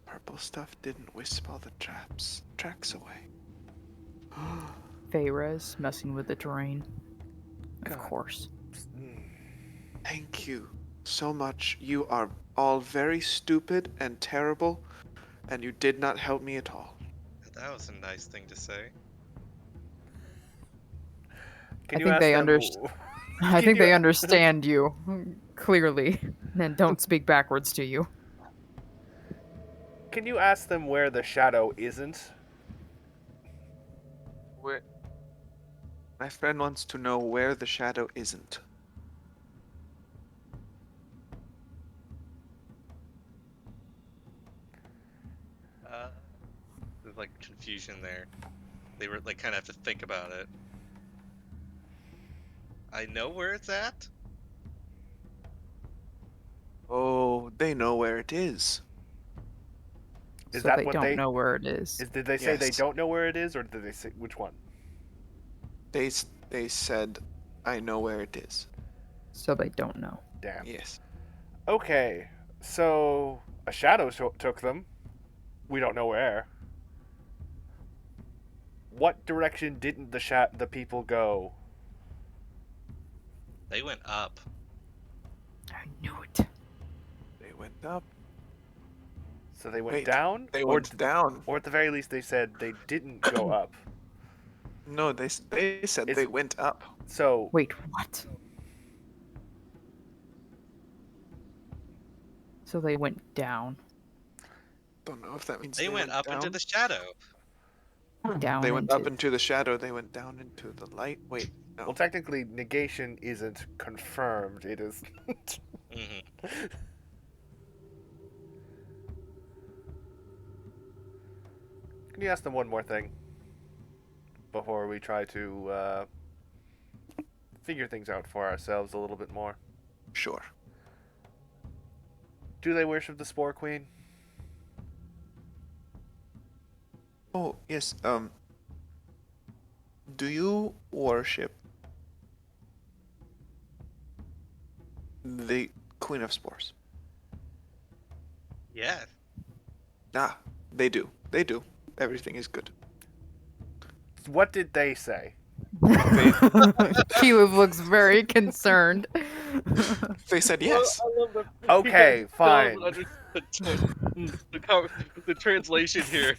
D: Purple stuff didn't wisp all the tracks away.
B: Feyres messing with the terrain. Of
C: God.
B: course.
D: Thank you so much. You are all very stupid and terrible, and you did not help me at all.
A: That was a nice thing to say.
C: Can
B: I
C: you
B: think
C: ask
B: they
C: them?
B: understand. I
C: Can
B: think
C: you-
B: they understand you clearly, and don't speak backwards to you.
C: Can you ask them where the shadow isn't?
D: Where? My friend wants to know where the shadow isn't.
A: There's like confusion there. They were like kind of have to think about it. I know where it's at.
D: Oh, they know where it is.
C: Is
B: So
C: that
B: they
C: what
B: don't
C: they
B: know where it is.
C: Did they say they
D: Yes.
C: don't know where it is, or did they say which one?
D: They said, I know where it is.
B: So they don't know.
C: Damn.
D: Yes.
C: Okay, so a shadow took them. We don't know where. What direction didn't the people go?
A: They went up.
B: I knew it.
D: They went up.
C: So they went
D: Wait,
C: down,
D: They went down.
C: or at the very least they said they didn't go up.
D: No, they said
C: It's-
D: they went up.
C: So
B: Wait, what? So they went down.
D: Don't know if that means
A: They went up
D: down.
A: into the shadow.
B: Down
D: They went
B: into
D: up into the shadow. They went down into the light. Wait, no.
C: well, technically, negation isn't confirmed. It is.
A: Hmm.
C: Can you ask them one more thing before we try to figure things out for ourselves a little bit more?
D: Sure.
C: Do they worship the Spore Queen?
D: Oh, yes. Do you worship the Queen of Spores?
A: Yeah.
D: Ah, they do. They do. Everything is good.
C: What did they say?
B: Keyleth looks very concerned.
D: They said yes.
A: I love the
C: Okay, fine.
A: The translation here.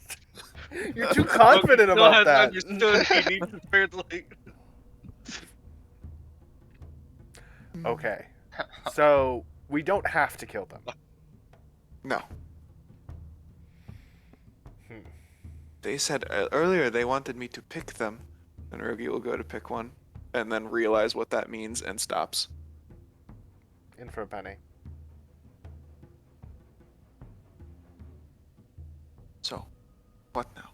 C: You're too confident
A: Still
C: about
A: hasn't
C: that.
A: understood. He needs to translate.
C: Okay. So we don't have to kill them.
D: No.
C: Hmm.
D: They said earlier they wanted me to pick them, and Rogi will go to pick one, and then realize what that means and stops.
C: In for a penny.
D: So, what now?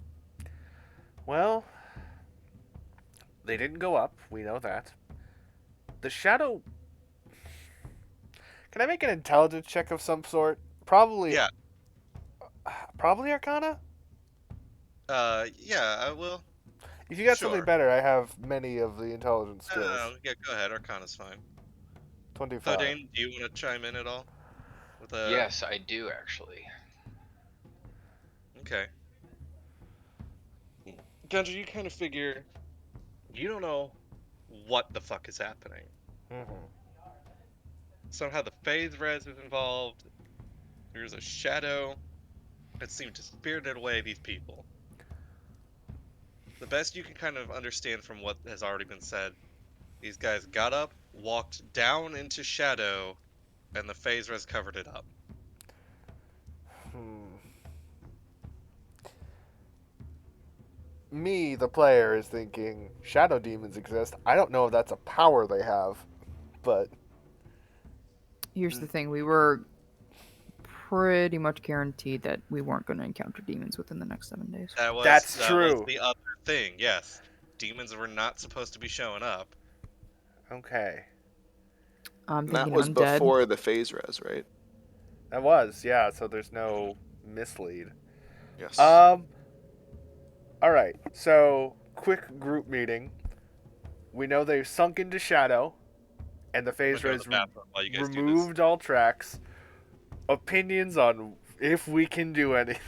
C: Well, they didn't go up. We know that. The shadow. Can I make an intelligence check of some sort? Probably.
A: Yeah.
C: Probably Arcana.
A: Yeah, I will.
C: If you got something
A: Sure.
C: better, I have many of the intelligence skills.
A: Yeah, go ahead. Arcana's fine.
C: 25.
A: Dane, do you want to chime in at all? With
E: Yes, I do actually.
A: Okay. Gundry, you kind of figure you don't know what the fuck is happening.
C: Mm-hmm.
A: Somehow the phase res is involved. There's a shadow that seemed to spirited away these people. The best you can kind of understand from what has already been said, these guys got up, walked down into shadow, and the phase res covered it up.
C: Me, the player, is thinking shadow demons exist. I don't know if that's a power they have, but
B: Here's the thing: we were pretty much guaranteed that we weren't going to encounter demons within the next 7 days.
C: That's
A: That was
C: true.
A: the other thing. Yes, demons were not supposed to be showing up.
C: Okay.
B: I'm
D: And that
B: thinking
D: was
B: undead.
D: before the phase res, right?
C: That was, yeah, so there's no mislead.
D: Yes.
C: Alright, so quick group meeting. We know they've sunk into shadow, and the
A: I'm gonna
C: phase
A: go to
C: res
A: the bathroom while you guys do this.
C: removed all tracks. Opinions on if we can do anything.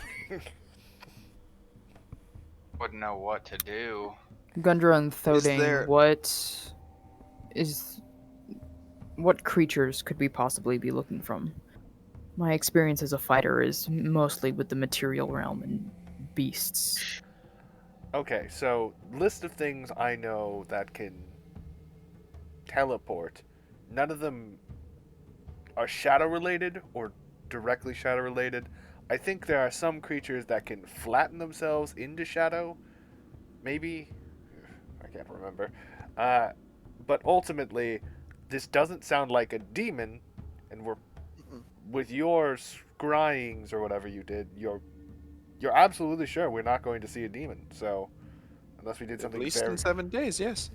E: Wouldn't know what to do.
B: Gundra and Thodane,
D: there-
B: what creatures could we possibly be looking from? My experience as a fighter is mostly with the material realm and beasts.
C: Okay, so list of things I know that can teleport. None of them are shadow related or directly shadow related. I think there are some creatures that can flatten themselves into shadow. Maybe. I can't remember. But ultimately, this doesn't sound like a demon, and we're with your scryings or whatever you did. You're absolutely sure we're not going to see a demon. So, unless we did
D: At
C: something
D: least in 7 days, yes.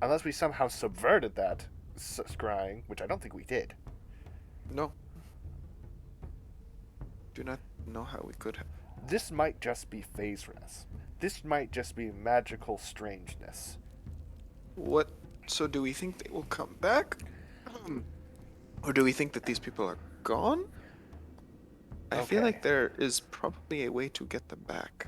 C: unless we somehow subverted that scrying, which I don't think we did.
D: No. Do not know how we could have.
C: This might just be phase res. This might just be magical strangeness.
D: What? So do we think they will come back? Or do we think that these people are gone? I feel
C: Okay.
D: like there is probably a way to get them back.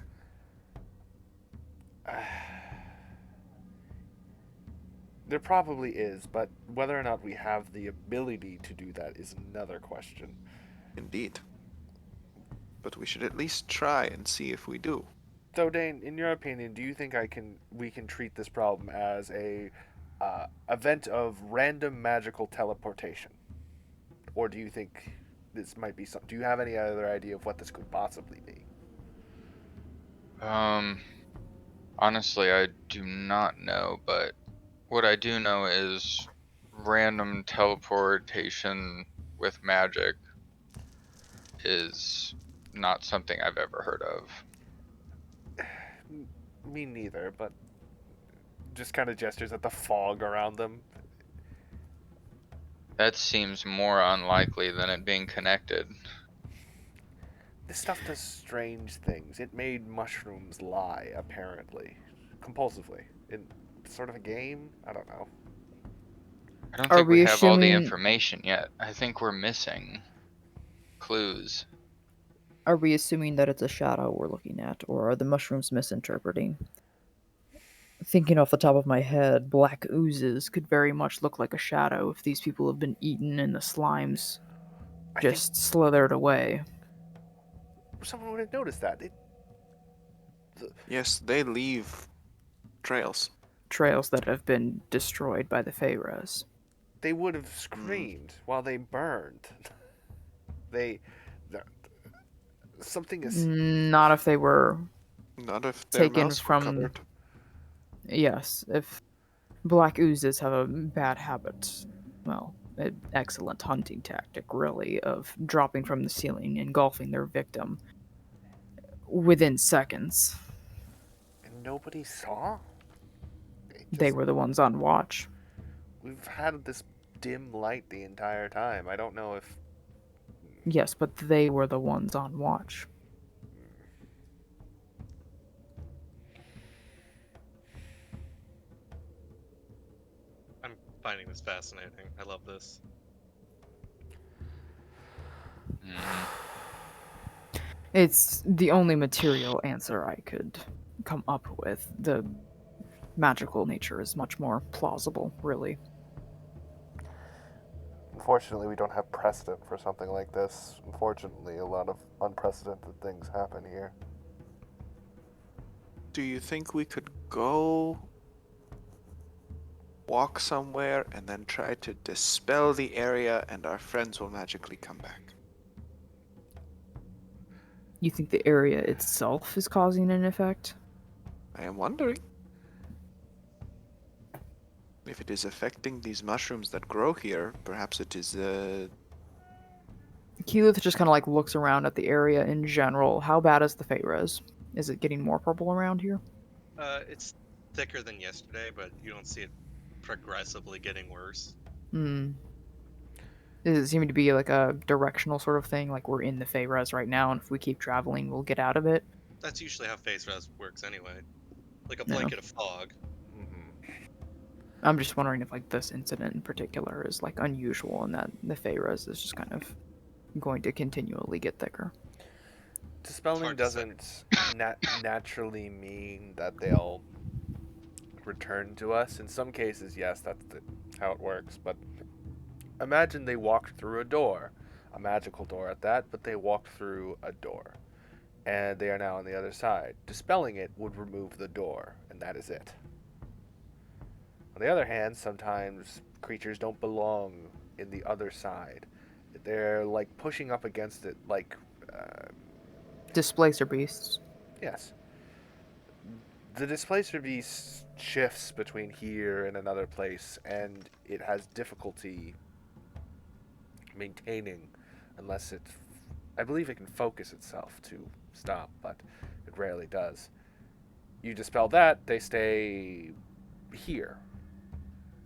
C: There probably is, but whether or not we have the ability to do that is another question.
D: Indeed. But we should at least try and see if we do.
C: So, Dane, in your opinion, do you think we can treat this problem as a event of random magical teleportation, or do you think this might be some? Do you have any other idea of what this could possibly be?
E: Honestly, I do not know, but what I do know is random teleportation with magic is not something I've ever heard of.
C: Me neither, but just kind of gestures at the fog around them.
E: That seems more unlikely than it being connected.
C: This stuff does strange things. It made mushrooms lie, apparently. Compulsively. In sort of a game? I don't know.
E: I don't
B: Are
E: think we
B: we
E: have all the
B: assuming-
E: information yet. I think we're missing clues.
B: Are we assuming that it's a shadow we're looking at, or are the mushrooms misinterpreting? Thinking off the top of my head, black oozes could very much look like a shadow if these people have been eaten and the slimes
C: I
B: just slithered away.
C: think someone would have noticed that.
D: Yes, they leave trails.
B: Trails that have been destroyed by the Pharaohs.
C: They would have screamed while they burned. they something is
B: Not if they were.
D: Not if their
B: Taken
D: mouths were
B: from-
D: covered.
B: Yes, if black oozes have a bad habit, well, an excellent hunting tactic, really, of dropping from the ceiling, engulfing their victim within seconds.
C: nobody saw?
B: They were the ones on watch.
C: We've had this dim light the entire time. I don't know if...
B: Yes, but they were the ones on watch.
A: I'm finding this fascinating. I love this.
E: Mhm.
B: It's the only material answer I could come up with. The magical nature is much more plausible, really.
C: Unfortunately, we don't have precedent for something like this. Unfortunately, a lot of unprecedented things happen here.
D: Do you think we could go walk somewhere and then try to dispel the area and our friends will magically come back?
B: You think the area itself is causing an effect?
D: I am wondering if it is affecting these mushrooms that grow here. Perhaps it is
B: Keyleth just kind of like looks around at the area in general. How bad is the Fate Res? Is it getting more purple around here?
A: It's thicker than yesterday, but you don't see it progressively getting worse.
B: Hmm. Is it seeming to be like a directional sort of thing? Like we're in the Fate Res right now, and if we keep traveling, we'll get out of it?
A: That's usually how phase res works anyway. Like a
B: No.
A: blanket of fog.
C: Mm-hmm.
B: I'm just wondering if like this incident in particular is like unusual and that the Fate Res is just kind of going to continually get thicker.
C: Dispelling
A: hard to say.
C: doesn't naturally mean that they'll return to us. In some cases, yes, that's how it works. But imagine they walked through a door, a magical door at that, but they walked through a door, and they are now on the other side. Dispelling it would remove the door, and that is it. On the other hand, sometimes creatures don't belong in the other side. They're like pushing up against it, like,
B: Displacer beasts.
C: yes. The displacer beast shifts between here and another place, and it has difficulty maintaining unless it. I believe it can focus itself to stop, but it rarely does. You dispel that, they stay here.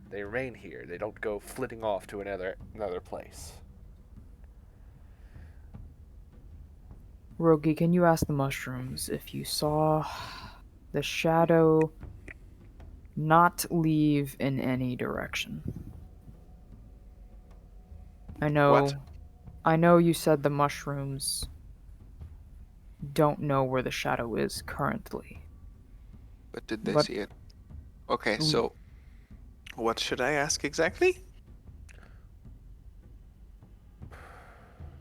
C: They remain here. They don't go flitting off to another place.
B: Rogi, can you ask the mushrooms if you saw the shadow not leave in any direction? I
D: What?
B: know you said the mushrooms don't know where the shadow is currently.
D: But did they
B: But
D: see it? Okay, so what should I ask exactly?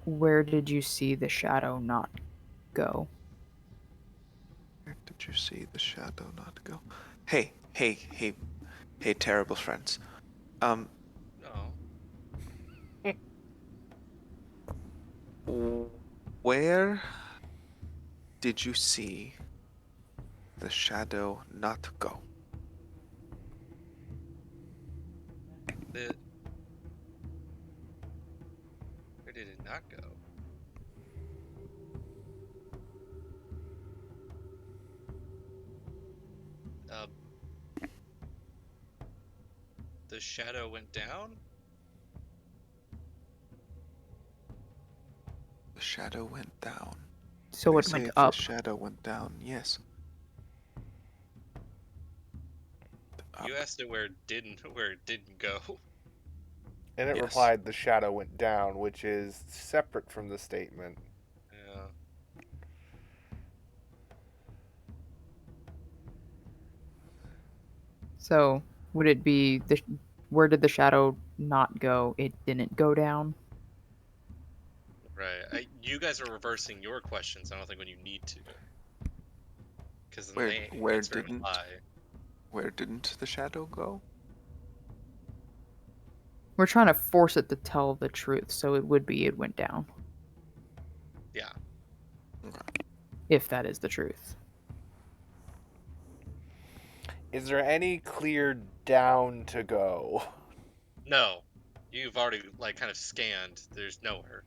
B: where did you see the shadow not go?
D: Where did you see the shadow not go? Hey, hey, hey, hey, terrible friends.
A: No.
D: Where did you see the shadow not go?
A: The Where did it not go? Uh, the shadow went down?
D: The shadow went down.
B: So
D: They
B: it
D: say
B: went
D: the
B: up.
D: shadow went down, yes.
A: You asked it where it didn't go.
C: And it
D: Yes.
C: replied, the shadow went down, which is separate from the statement.
A: Yeah.
B: So would it be where did the shadow not go? It didn't go down.
A: Right. You guys are reversing your questions. I don't think when you need to, because then
D: Where
A: they
D: where
A: answer in a
D: didn't
A: lie.
D: where didn't the shadow go?
B: We're trying to force it to tell the truth, so it would be it went down,
A: Yeah.
B: if that is the truth.
C: Is there any clear down to go?
A: No. You've already like kind of scanned. There's nowhere.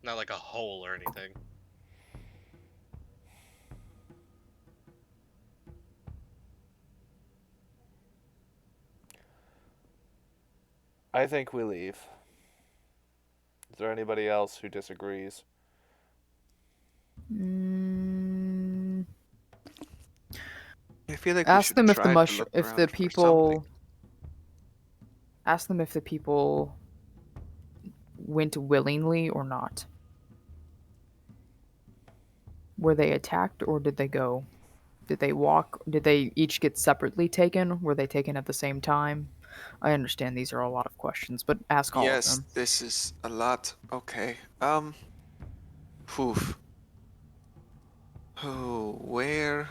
A: Not like a hole or anything.
C: I think we leave. Is there anybody else who disagrees?
B: Mm,
D: I feel like we
B: ask
D: should
B: them if the
D: try to look
B: if the
D: around for something.
B: people ask them if the people went willingly or not. Were they attacked or did they go? Did they walk? Did they each get separately taken? Were they taken at the same time? I understand these are a lot of questions, but ask all of
D: Yes,
B: them.
D: this is a lot. Okay. Phew. Oh, where?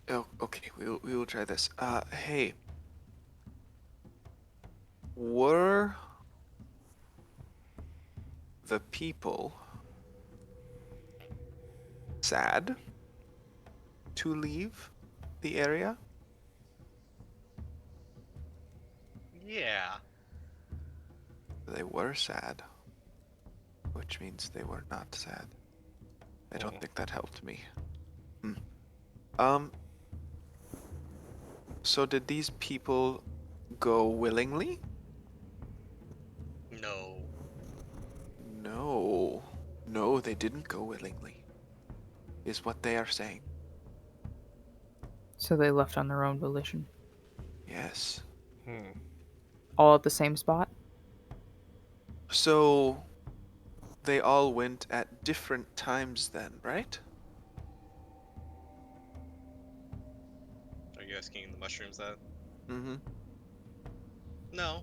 D: Oh, okay. We will try this. Hey, were the people sad to leave the area?
A: Yeah.
D: They were sad, which means they were not sad. I don't think that helped me. Hmm. Um, so did these people go willingly?
A: No.
D: No. No, they didn't go willingly, is what they are saying.
B: So they left on their own volition.
D: Yes.
B: All at the same spot?
D: So they all went at different times then, right?
A: Are you asking the mushrooms that?
D: Mm-hmm.
A: No.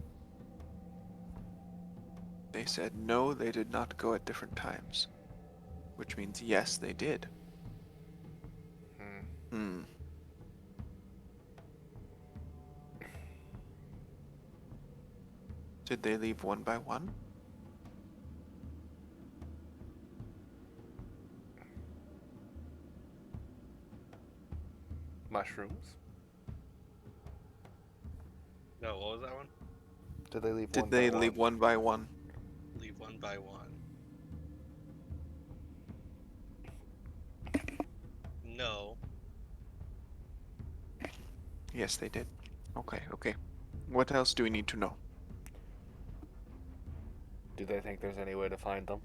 D: They said no, they did not go at different times. Which means yes, they did. Hmm. Did they leave one by one?
C: Mushrooms?
A: No, what was that one?
C: Did they leave
D: Did
C: one
D: they
C: by
D: leave
C: one?
D: one by one?
A: Leave one by one. No.
D: Yes, they did. Okay, okay. What else do we need to know?
C: Do they think there's any way to find them?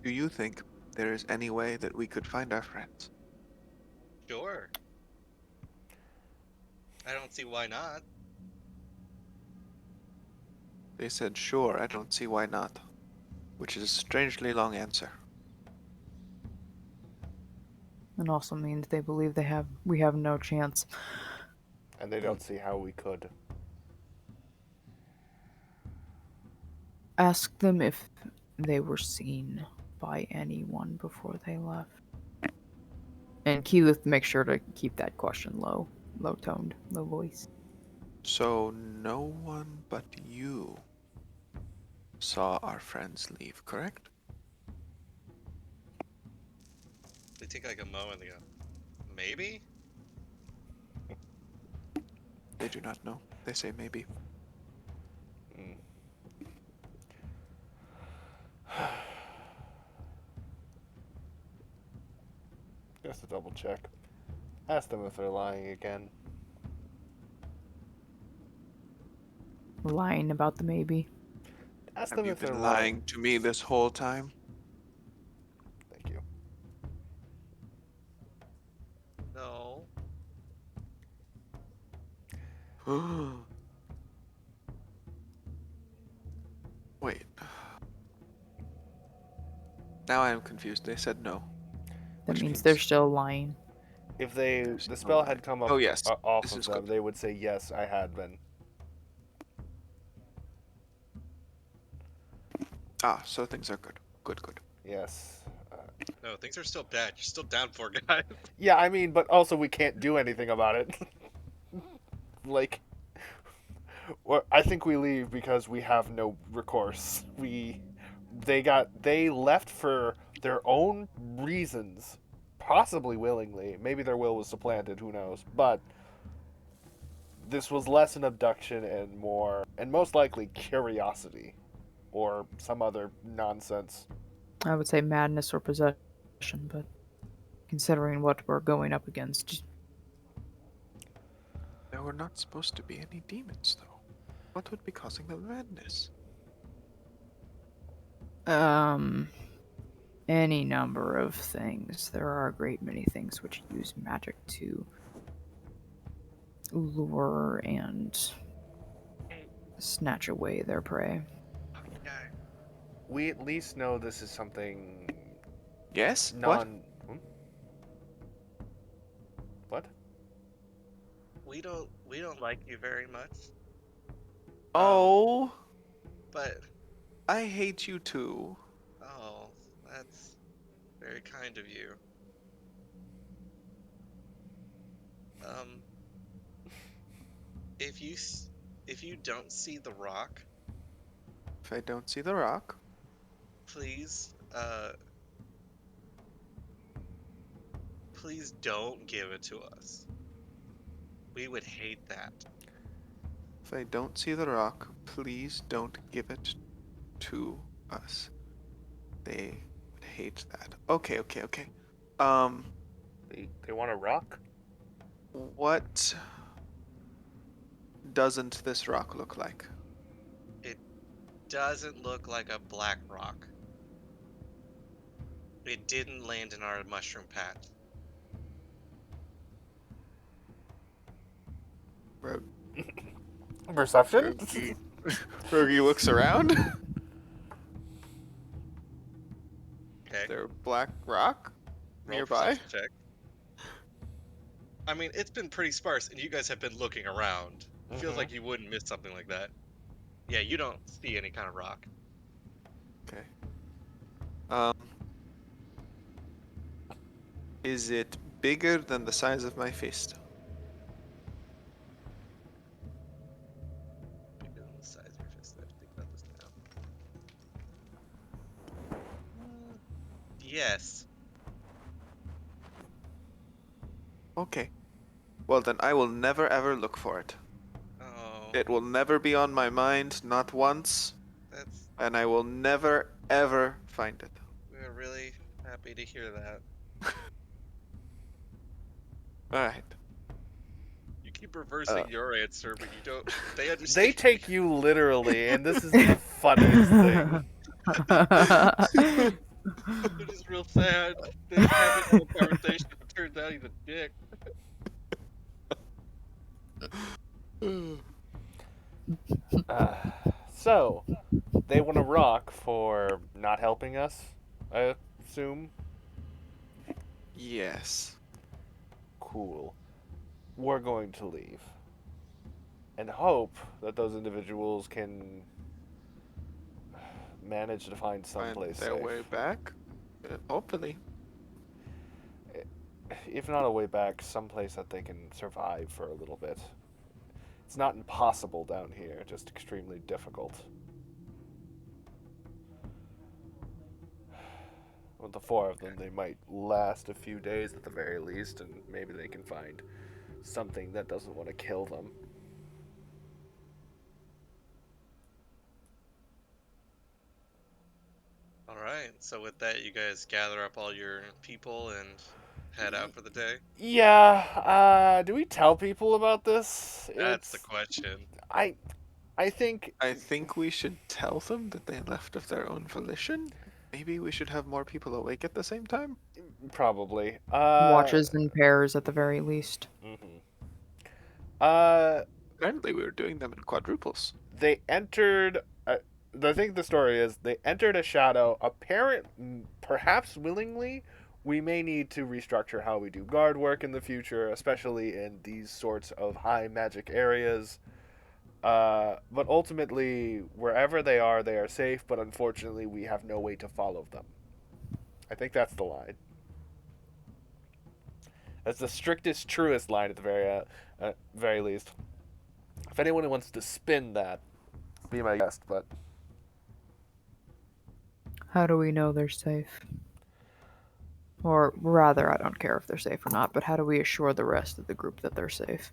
D: Do you think there is any way that we could find our friends?
A: Sure. I don't see why not.
D: They said sure, I don't see why not. Which is a strangely long answer.
B: And also means they believe we have no chance.
C: And they don't see how we could.
B: Ask them if they were seen by anyone before they left. And Keyleth, make sure to keep that question low toned, low voice.
D: So no one but you saw our friends leave, correct?
A: They take like a moment and they go, maybe?
D: They do not know. They say maybe.
C: Just to double check. Ask them if they're lying again.
B: Lying about the maybe.
C: Ask
D: Have
C: them
D: you
C: if they're
D: been
C: lying.
D: lying to me this whole time?
C: Thank you.
A: No.
D: Wait. Now I am confused. They said no.
B: That
D: Which
B: means they're
D: means
B: still lying.
C: If
D: there's
C: the
D: no
C: spell
D: way.
C: had come up
D: Oh yes,
C: off
D: this
C: of
D: is
C: them,
D: good.
C: they would say yes, I had been.
D: Ah, so things are good. Good, good.
C: Yes.
A: No, things are still bad. You're still down for, guys.
C: Yeah, I mean, but also we can't do anything about it. Like, I think we leave because we have no recourse. They left for their own reasons, possibly willingly. Maybe their will was supplanted. Who knows? But this was less an abduction and more, and most likely curiosity. or some other nonsense.
B: I would say madness or possession, but considering what we're going up against,
D: There were not supposed to be any demons, though. What would be causing the madness?
B: any number of things. There are a great many things which use magic to lure and snatch away their prey.
A: Yeah.
C: We at least know this is something
D: Yes? What?
C: What?
A: We don't like you very much.
D: Oh,
A: But
D: I hate you too.
A: oh, that's very kind of you. Um, if you don't see the rock,
D: If I don't see the rock,
A: please please don't give it to us. We would hate that.
D: if I don't see the rock, please don't give it to us. They would hate that. Okay.
C: They want a rock?
D: What doesn't this rock look like?
A: It doesn't look like a black rock. It didn't land in our mushroom patch.
D: Rog-
C: Perception?
D: Rogi, Rogi looks around. Is
A: Okay.
D: there a black rock
A: Roll
D: nearby?
A: perception check. I mean, it's been pretty sparse, and you guys have been looking around. It feels like you wouldn't miss something like that. Yeah, you don't see any kind of rock.
D: Okay. Is it bigger than the size of my fist?
A: Bigger than the size of your fist. I have to think about this now. Yes.
D: Okay. Well, then I will never ever look for it.
A: Oh,
D: It will never be on my mind, not once,
A: that's.
D: and I will never ever find it.
A: We're really happy to hear that.
D: Alright.
A: You keep reversing your answer, but you don't. They
C: They
A: understand.
C: take you literally, and this is the funniest thing.
A: They're just real sad. They just have this whole conversation, but turns out he's a dick.
C: So, they want a rock for not helping us, I assume?
D: Yes.
C: Cool. We're going to leave. And hope that those individuals can manage to find
D: Find
C: someplace
D: their
C: safe.
D: way back? Hopefully.
C: If not a way back, someplace that they can survive for a little bit. It's not impossible down here, just extremely difficult. With the four of them, they might last a few days at the very least, and maybe they can find something that doesn't want to kill them.
A: Alright, so with that, you guys gather up all your people and head out for the day?
C: Yeah, do we tell people about this?
A: That's the question.
C: I think
D: I think we should tell them that they left of their own volition. Maybe we should have more people awake at the same time.
C: probably.
B: Watches in pairs at the very least.
D: Apparently, we were doing them in quadruples.
C: They entered. I think the story is they entered a shadow. Perhaps willingly. We may need to restructure how we do guard work in the future, especially in these sorts of high magic areas. But ultimately, wherever they are safe. But unfortunately, we have no way to follow them. I think that's the line. That's the strictest, truest line at the very least. If anyone wants to spin that, be my guest. But
B: How do we know they're safe? Or rather, I don't care if they're safe or not, but how do we assure the rest of the group that they're safe?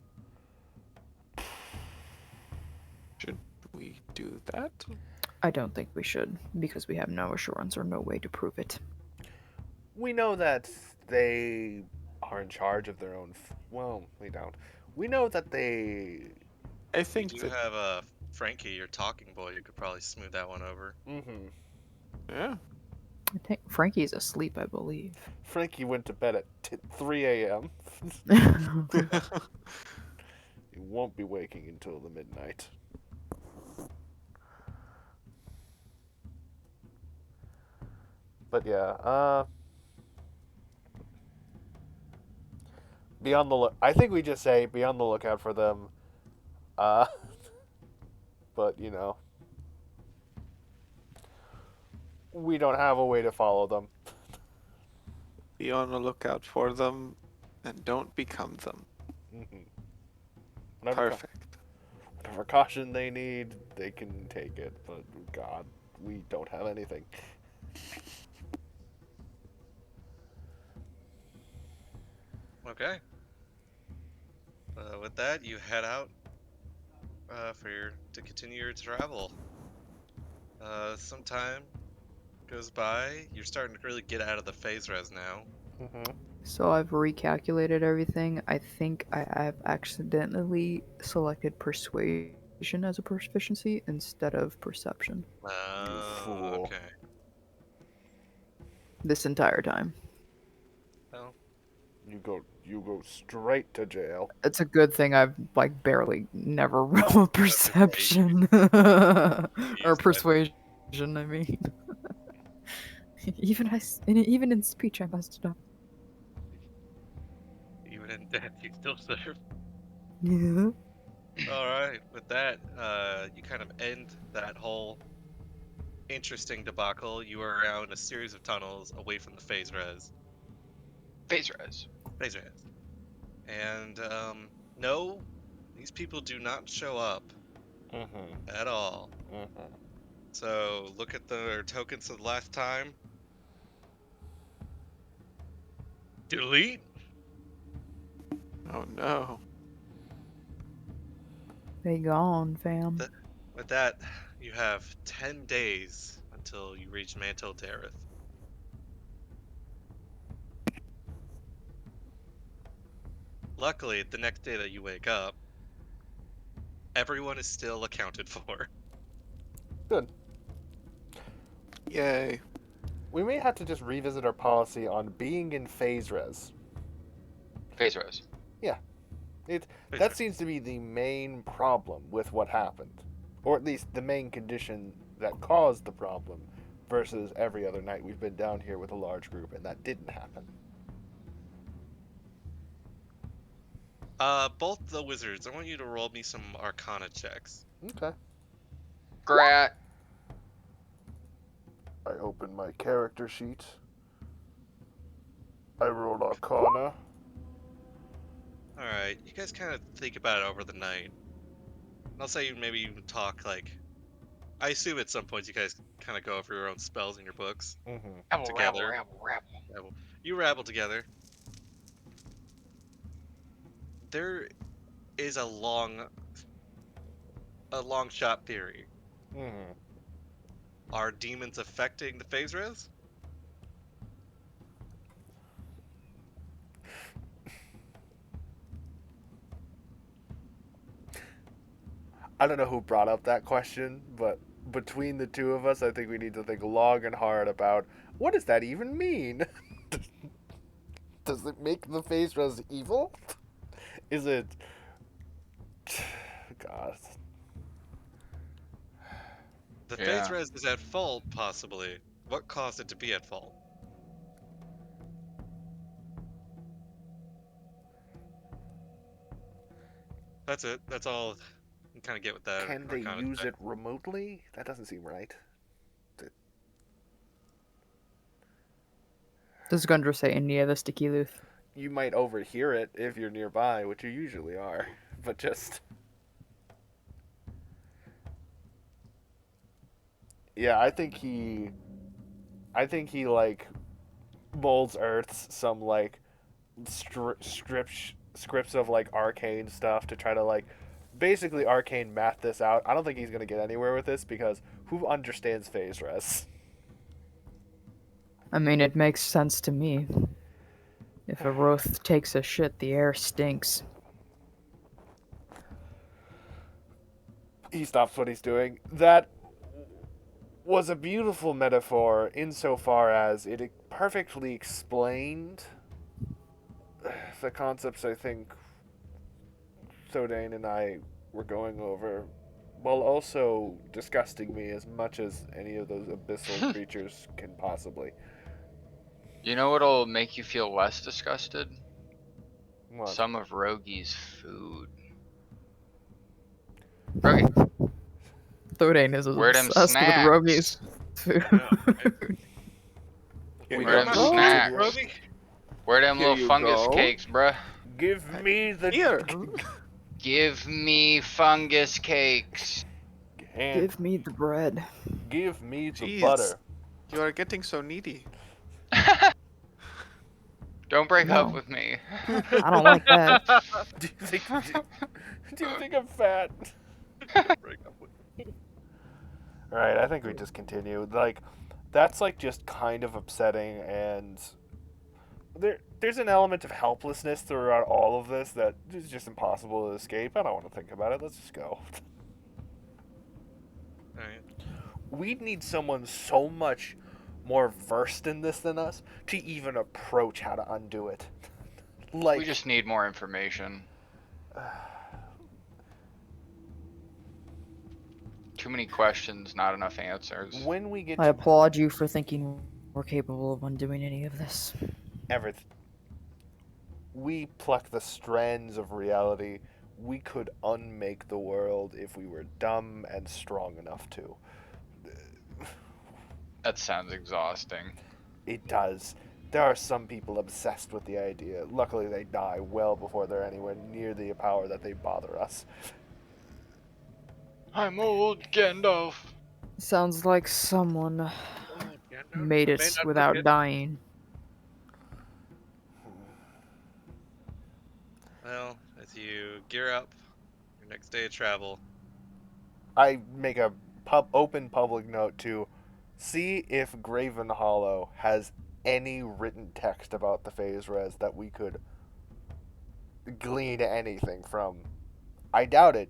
D: Should we do that?
B: I don't think we should, because we have no assurance or no way to prove it.
C: We know that they are in charge of their own. Well, we don't. We know that they.
D: I
A: You
D: think
A: do
D: that,
A: have Frankie, your talking boy, who could probably smooth that one over.
C: Mm-hmm.
D: yeah.
B: I think Frankie's asleep, I believe.
C: Frankie went to bed at 3 a.m. He won't be waking until the midnight. But yeah, be on the look. I think we just say be on the lookout for them. Uh, but we don't have a way to follow them.
D: Be on the lookout for them, and don't become them.
C: Mm-hmm. Whatever,
D: Perfect.
C: whatever caution they need, they can take it. But God, we don't have anything.
A: Okay. With that, you head out to continue your travel. Some time goes by. You're starting to really get out of the phase res now.
C: Mm-hmm.
B: So I've recalculated everything. I think I've accidentally selected persuasion as a proficiency instead of perception
C: You fool.
A: Okay.
B: this entire time.
A: Well,
C: You go straight to jail.
B: It's a good thing I've like barely never rolled perception
A: you
B: or
A: use that.
B: persuasion. I mean, even in speech, I messed it up.
A: Even in death, you still serve.
B: Yeah.
A: All right. With that, you kind of end that whole interesting debacle. You are around a series of tunnels away from the phase res.
E: Phase res.
A: Phase res. And no, these people do not show up
C: Mm-hmm.
A: at all.
C: Mm-hmm.
A: So look at their tokens of the last time. Delete.
D: Oh no.
B: They gone, fam.
A: Th- With that, you have 10 days until you reach Mantle Dareth. Luckily, the next day that you wake up, everyone is still accounted for.
C: Good.
D: Yay.
C: We may have to just revisit our policy on being in phase res.
E: Phase res.
C: That seems to be the main problem with what happened, or at least the main condition that caused the problem. Versus every other night we've been down here with a large group, and that didn't happen.
A: Both the wizards, I want you to roll me some Arcana checks.
C: Okay.
E: Grat.
C: I open my character sheet. I roll Arcana.
A: Alright, you guys kind of think about it over the night. I'll say you maybe even talk, like... I assume at some point you guys kind of go over your own spells in your books.
C: Mm-hmm.
E: Rabble,
A: Together.
E: rabble.
A: You rabble together. There is a long shot theory.
C: Mm-hmm.
A: Are demons affecting the phase res?
C: I don't know who brought up that question, but between the two of us, I think we need to think long and hard about what does that even mean? Does it make the phase res evil? Is it... God.
A: The
E: Yeah.
A: phase res is at fault, possibly. What caused it to be at fault? That's it. That's all you kind of get with that.
C: Can they
A: Arcana
C: use
A: check.
C: it remotely? That doesn't seem right.
B: Does Gundra say any of this to Keyleth?
C: You might overhear it if you're nearby, which you usually are, but just... Yeah, I think he, like, molds Earths some, like, scripts of, like, arcane stuff to try to, like, basically arcane math this out. I don't think he's going to get anywhere with this because Who understands phase res?
B: I mean, it makes sense to me. If a Roth takes a shit, the air stinks.
C: He stops what he's doing. That was a beautiful metaphor insofar as it perfectly explained the concepts I think Sodane and I were going over, while also disgusting me as much as any of those abyssal creatures can possibly.
E: You know what'll make you feel less disgusted?
C: What?
E: Some of Rogi's food. Rogi,
B: Thordain is
E: where them
B: obsessed with Rogi's
E: snacks?
B: food.
A: I know, right?
C: We
E: Where
C: got
E: them
C: food to
E: snacks?
C: do.
A: Rosie?
E: Where them
D: Here
E: little
D: you
E: fungus
D: go.
E: cakes, bruh?
C: Give me the
D: Here.
E: Give me fungus cakes.
C: and
B: Give me the bread.
C: give me the
D: Jeez.
C: butter.
D: You are getting so needy.
E: Don't break up
B: No.
E: with me.
B: I don't like that.
C: Do you think I'm fat?
A: Break up with-
C: All right, I think we just continue. Like, that's like just kind of upsetting, and there's an element of helplessness throughout all of this that is just impossible to escape. I don't want to think about it. Let's just go.
A: Alright.
C: We'd need someone so much more versed in this than us to even approach how to undo it. Like,
E: We just need more information. Too many questions, not enough answers.
C: when we get
B: I
C: to
B: applaud you for thinking we're capable of undoing any of this.
C: everything, we pluck the strands of reality. We could unmake the world if we were dumb and strong enough to.
E: That sounds exhausting.
C: It does. There are some people obsessed with the idea. Luckily, they die well before they're anywhere near the power that they bother us.
E: I'm old Gandalf.
B: Sounds like someone
A: Yeah, no,
B: made
A: may
B: it
A: not
B: without
A: forget.
B: dying.
A: Well, as you gear up your next day of travel,
C: I make a open public note to see if Graven Hollow has any written text about the phase res that we could glean anything from. I doubt it.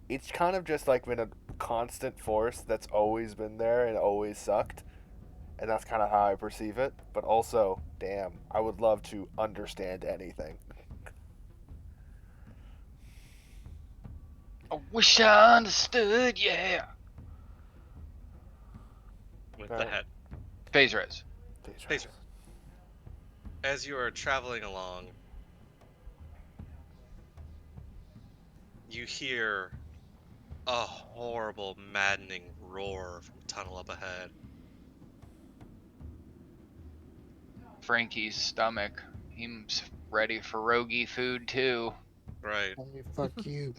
C: It's kind of just like been a constant force that's always been there and always sucked. And that's kind of how I perceive it. But also, damn, I would love to understand anything.
E: I wish I understood, yeah.
A: with
C: Alright.
A: that,
E: Phase res.
C: Phase
A: Phase
C: res.
A: as you are traveling along, you hear a horrible, maddening roar from the tunnel up ahead.
E: Frankie's stomach. He's ready for Rogi food too.
A: Right.
F: Hey, fuck you.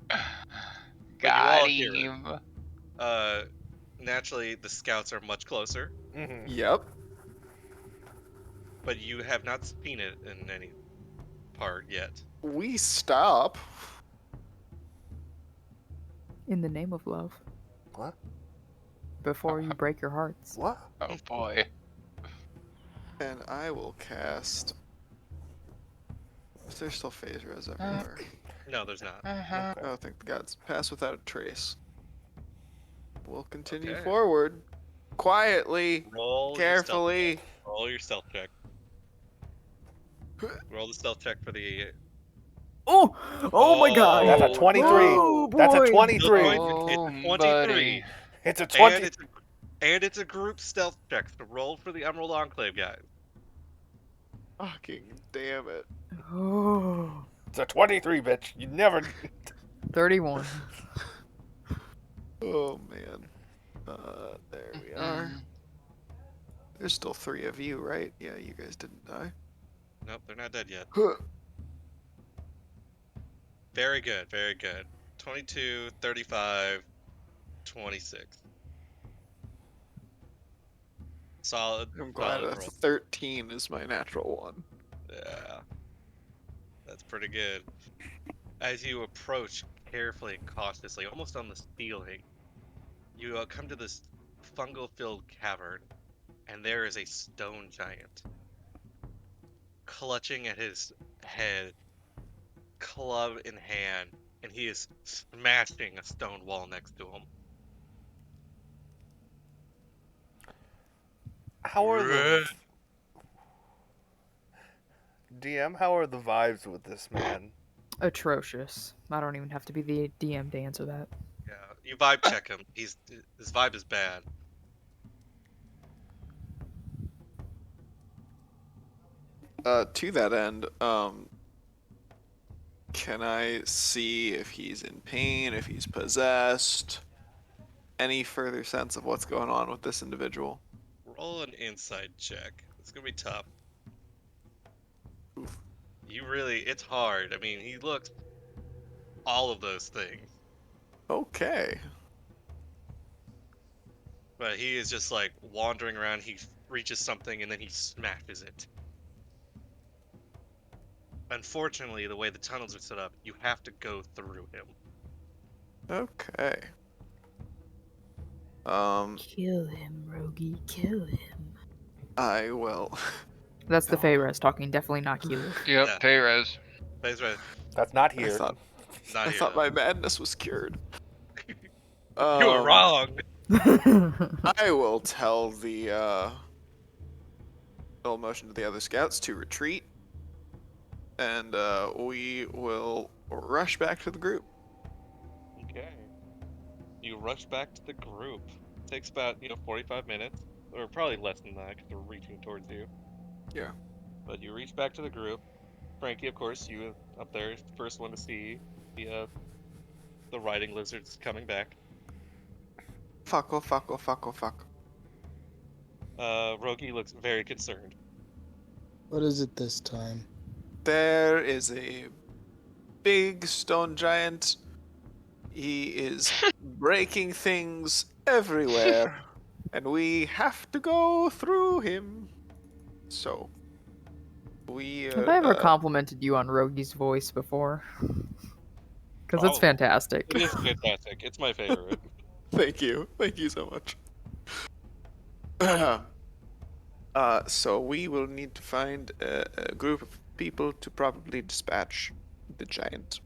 A: But you
E: Got
A: all hear it.
E: him.
A: Naturally, the scouts are much closer,
C: Mm-hmm.
D: Yep.
A: but you have not seen it in any part yet.
D: We stop.
B: In the name of love.
C: What?
B: Before you break your hearts.
C: What?
E: Oh boy.
D: And I will cast. Is there still phase res everywhere?
A: No, there's not.
E: Uh-huh.
D: Oh, thank the gods. Pass without a trace. We'll continue
A: Okay.
D: forward. Quietly.
A: Roll
D: Carefully.
A: Roll your stealth check. Roll the stealth check for the.
B: Oh! Oh my god!
C: That's a
D: Oh,
C: 23.
B: Oh,
C: That's a
B: boy.
C: 23.
A: It's
E: Oh,
A: a 23.
E: buddy.
C: It's a 20.
A: And it's a group stealth check. So roll for the Emerald Enclave guys.
D: Fucking damn it.
B: Oh.
C: It's a 23, bitch. You never.
B: 31.
D: Oh man. There we are.
E: Mm.
D: There's still 3 of you, right? Yeah, you guys didn't die.
A: Nope, they're not dead yet. Very good, very good. 22, 35, 26. Solid.
D: I'm glad
A: solid
D: a
A: roll.
D: 13 is my natural one.
A: Yeah. That's pretty good. As you approach carefully and cautiously, almost on the ceiling, you come to this fungal-filled cavern, and there is a stone giant clutching at his head, club in hand, and he is smashing a stone wall next to him.
C: How are the DM? How are the vibes with this man?
B: Atrocious. I don't even have to be the DM to answer that.
A: Yeah, you vibe check him. His vibe is bad.
D: To that end, can I see if he's in pain, if he's possessed? Any further sense of what's going on with this individual?
A: Roll an insight check. It's gonna be tough.
D: Oof.
A: It's hard. I mean, he looks all of those things,
D: Okay.
A: but he is just like wandering around. He reaches something and then he smashes it. Unfortunately, the way the tunnels are set up, you have to go through him.
D: Okay.
B: Kill him, Rogie. Kill him.
D: I will.
B: That's the
D: No.
B: Feyres talking, definitely not Keyleth.
E: Yep,
A: Yeah.
E: Payres.
A: But he's right.
C: That's not
D: I
C: here.
D: thought
A: Not
D: I
A: here
D: thought
A: though.
D: my madness was cured.
A: You were wrong.
D: I will tell the full motion to the other scouts to retreat, and we will rush back to the group.
A: Okay. You rush back to the group. Takes about 45 minutes, or probably less than that, because they're reaching towards you.
D: Yeah.
A: But you reach back to the group. Frankie, of course, you up there, first one to see the riding lizards coming back.
D: Fuck, oh fuck, oh fuck, oh fuck.
A: Rogi looks very concerned.
F: What is it this time?
D: There is a big stone giant. He is breaking things everywhere, and we have to go through him. So, we
B: Have I ever complimented you on Rogie's voice before? Because it's
A: Probably.
B: fantastic.
A: It is fantastic. It's my favorite.
D: Thank you so much. So we will need to find a group of people to probably dispatch the giant.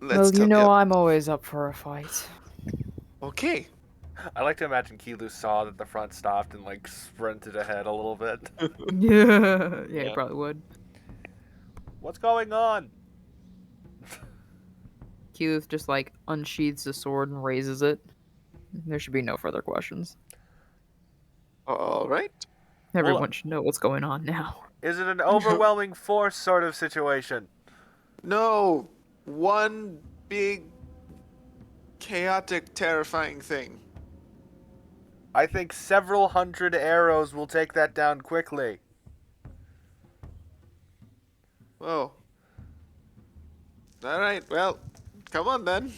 D: Let's
B: Well, you
D: tell
B: know
D: the
B: I'm always up for a fight.
D: Okay.
C: I like to imagine Keelu saw that the front stopped and like sprinted ahead a little bit.
B: Yeah, you
A: Yeah.
B: probably would.
C: What's going on?
B: Keyleth just like unsheathes the sword and raises it. There should be no further questions.
D: All right.
B: Everyone should know what's going on now.
C: Is it an overwhelming force sort of situation?
D: No, one big, chaotic, terrifying thing.
C: I think several hundred arrows will take that down quickly.
D: Whoa. All right. Well, come on then.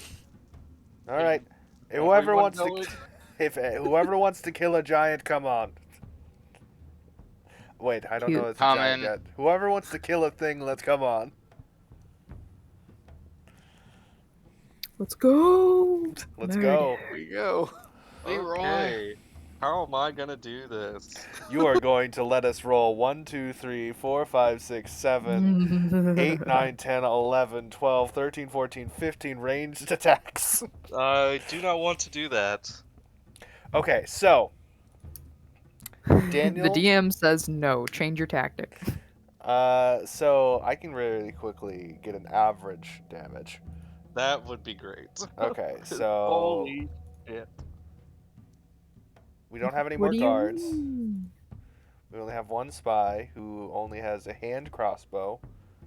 C: All right, whoever
A: Everyone
C: wants to,
A: going?
C: whoever wants to kill a giant, come on. Wait, I don't know it's a giant
E: Common.
C: yet. Whoever wants to kill a thing, let's come on.
B: Let's go.
C: Let's
B: Murder.
C: go.
D: Here we go.
E: Leroy.
A: Okay. How am I gonna do this?
C: You are going to let us roll 1, 2, 3, 4, 5, 6, 7, 8, 9, 10, 11, 12, 13, 14, 15 ranged attacks.
A: I do not want to do that.
C: Okay, so Daniel,
B: The DM says no. Change your tactic.
C: so I can really quickly get an average damage.
A: That would be great.
C: Okay, so
A: Holy shit.
C: we don't have any
B: What
C: more
B: do you
C: guards.
B: mean?
C: We only have one spy who only has a hand crossbow.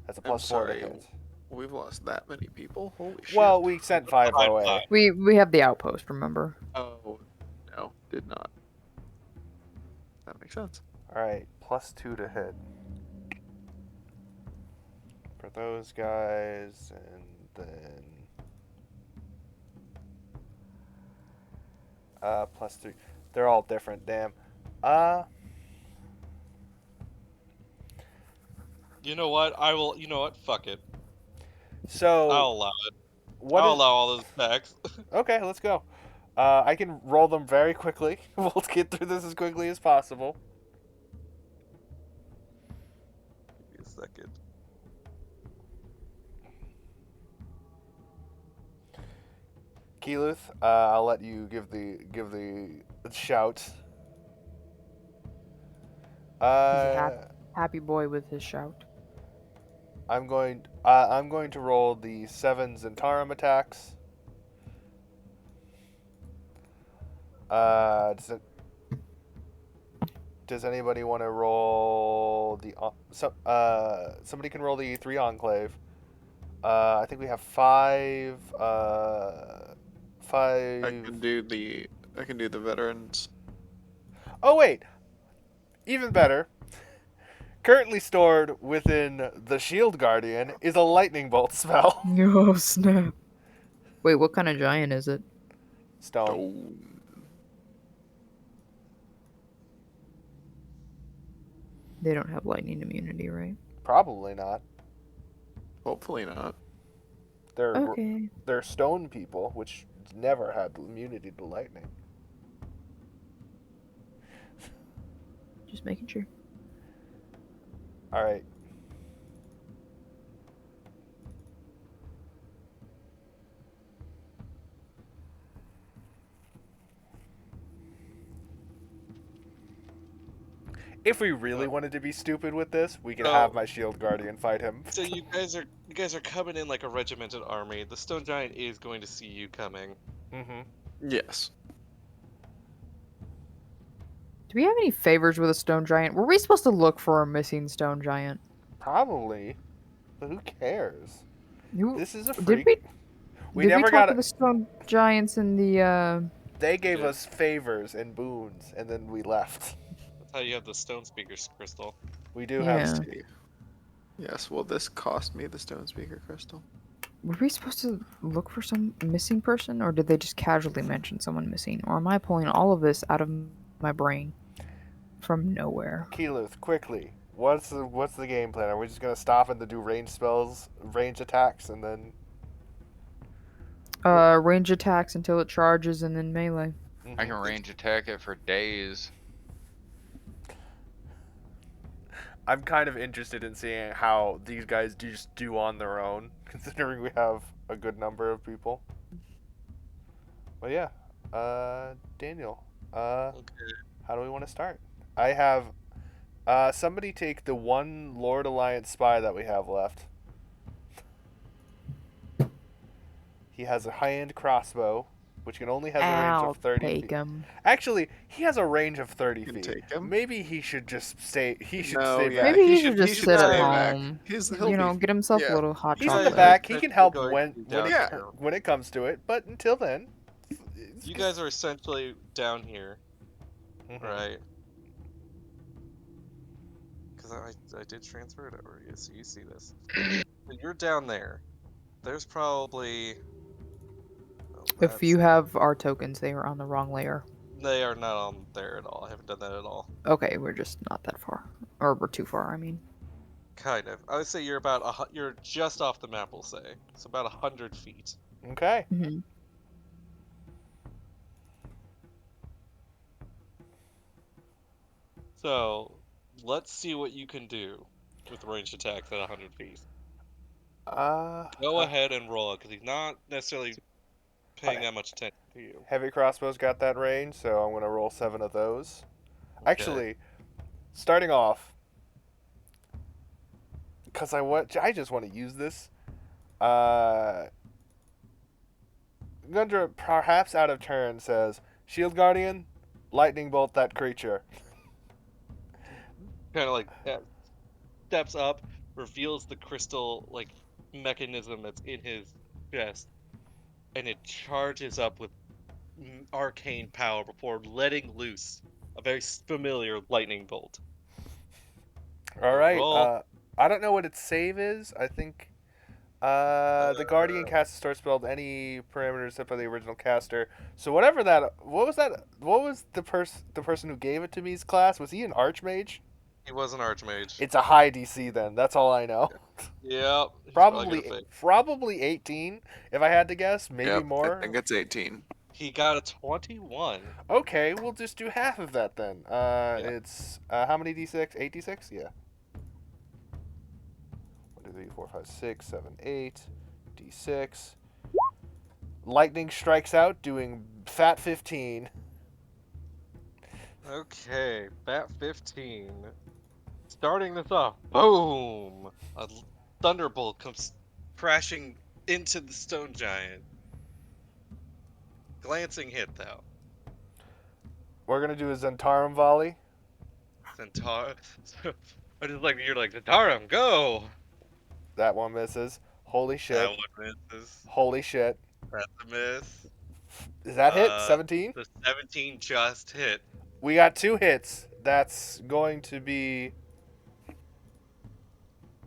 C: That's a
D: I'm
C: plus 4 to
D: sorry.
C: hit.
D: We've lost that many people. Holy shit.
C: Well, we sent 5
A: High
C: our way.
A: five.
B: We have the outpost, remember?
D: Oh, no, did not. That makes sense.
C: Alright, plus 2 to hit. For those guys, and then... plus 3. They're all different, damn. Uh,
A: You know what? I will. You know what? Fuck it.
C: so
A: I'll allow it.
C: what
A: I'll
C: is?
A: allow all those attacks.
C: Okay, let's go. I can roll them very quickly. We'll get through this as quickly as possible.
A: Give me a second.
C: Keyleth, I'll let you give the shout.
B: He's a
C: Uh,
B: happy boy with his shout.
C: I'm going to roll the 7 Zentarum attacks. Uh, does, it, does anybody want to roll the somebody can roll the 3 Enclave. I think we have 5
D: I
C: 5.
D: can do the veterans.
C: Oh wait, even better. Currently stored within the Shield Guardian is a lightning bolt spell.
B: Oh snap! Wait, what kind of giant is it?
C: Stone.
D: Stone.
B: They don't have lightning immunity, right?
C: Probably not.
D: Hopefully not.
B: Okay,
C: They're stone people, which never had immunity to lightning.
B: just making sure.
C: All right. If we really wanted to be stupid with this, we could have
A: So-
C: my Shield Guardian fight him.
A: So you guys are coming in like a regimented army. The stone giant is going to see you coming.
C: Mm-hmm.
D: Yes.
B: Do we have any favors with a stone giant? Were we supposed to look for a missing stone giant?
C: Probably. But who cares?
B: Who-
C: This is a
B: Did
C: freak.
B: we?
C: We
B: did
C: never
B: we
C: got
B: talk to
C: it.
B: the stone giants in the?
C: They gave
A: Yeah.
C: us favors and boons, and then we left.
A: That's how you have the stone speaker's crystal.
C: We do
B: Yeah.
C: have.
D: See. Yes. Will this cost me the stone speaker crystal?
B: Were we supposed to look for some missing person, or did they just casually mention someone missing? Or am I pulling all of this out of my brain from nowhere?
C: Keyleth, quickly. What's the game plan? Are we just gonna stop and to do range spells, range attacks, and then?
B: Range attacks until it charges, and then melee.
E: I can range attack it for days.
C: I'm kind of interested in seeing how these guys just do on their own, considering we have a good number of people. But yeah, Daniel,
A: Okay.
C: how do we want to start? I have, somebody take the one Lord Alliance spy that we have left. He has a high-end crossbow, which can only has a range
B: I'll
C: of 30
B: take
C: feet.
B: him.
C: Actually, he has a range of 30
D: Can
C: feet.
D: take him.
C: Maybe he should just stay. He should
D: No,
C: stay
D: yeah,
C: back.
B: Maybe he
D: should-
B: should just
D: he should
B: sit at
D: stay back.
B: home.
D: He'll
B: You know,
D: be-
B: get himself
D: yeah.
B: a little hot
C: He's in
A: guys
C: the
A: are
B: chocolate.
C: back. He can
A: essentially
C: help
A: going
C: when
A: to be
C: when
A: down
C: it,
A: here.
C: when it comes to it. But until then,
A: You guys are essentially down here,
C: Mhm.
A: right? Because I did transfer it over. Yeah, so you see this. So you're down there. There's probably. Oh,
B: If you
A: that's-
B: have our tokens, they are on the wrong layer.
A: They are not on there at all. I haven't done that at all.
B: Okay, we're just not that far, or we're too far. I mean,
A: Kind of. I would say you're about you're just off the map. We'll say so about 100 feet.
C: Okay.
B: hmm
A: So let's see what you can do with ranged attacks at 100 feet. Go ahead and roll it because he's not necessarily paying that much attention to you.
C: Heavy crossbows got that range, so I'm gonna roll 7 of those.
A: Okay.
C: Actually, starting off, because I just want to use this. Gundra, perhaps out of turn, says, "Shield Guardian, lightning bolt that creature."
A: Kind of like steps up, reveals the crystal like mechanism that's in his chest, and it charges up with arcane power before letting loose a very familiar lightning bolt.
C: All right.
A: Roll.
C: I don't know what its save is. I think The Guardian casts a story spell any parameters set by the original caster. So whatever that, what was that? What was the person who gave it to me's class? Was he an Archmage?
A: He was an Archmage.
C: It's a high DC then. That's all I know.
A: Yep. He's probably gonna
C: Probably
A: fake.
C: probably 18 if I had to guess. Maybe
D: Yep,
C: more.
D: I think it's 18.
A: He got a 21.
C: Okay, we'll just do half of that then. It's how many D6? 8 D6? Yeah. 1, 2, 3, 4, 5, 6, 7, 8 D6. Lightning strikes out, doing fat 15.
A: Okay, Bat 15. Starting this off. Boom! A thunderbolt comes crashing into the stone giant. Glancing hit, though.
C: We're gonna do a Zentarum volley.
A: Centaur. I just like you're like Centarum, go.
C: That one misses. Holy shit!
A: That one misses.
C: Holy shit!
A: That's a miss.
C: Is that hit? 17?
A: The 17 just hit.
C: We got 2 hits. That's going to be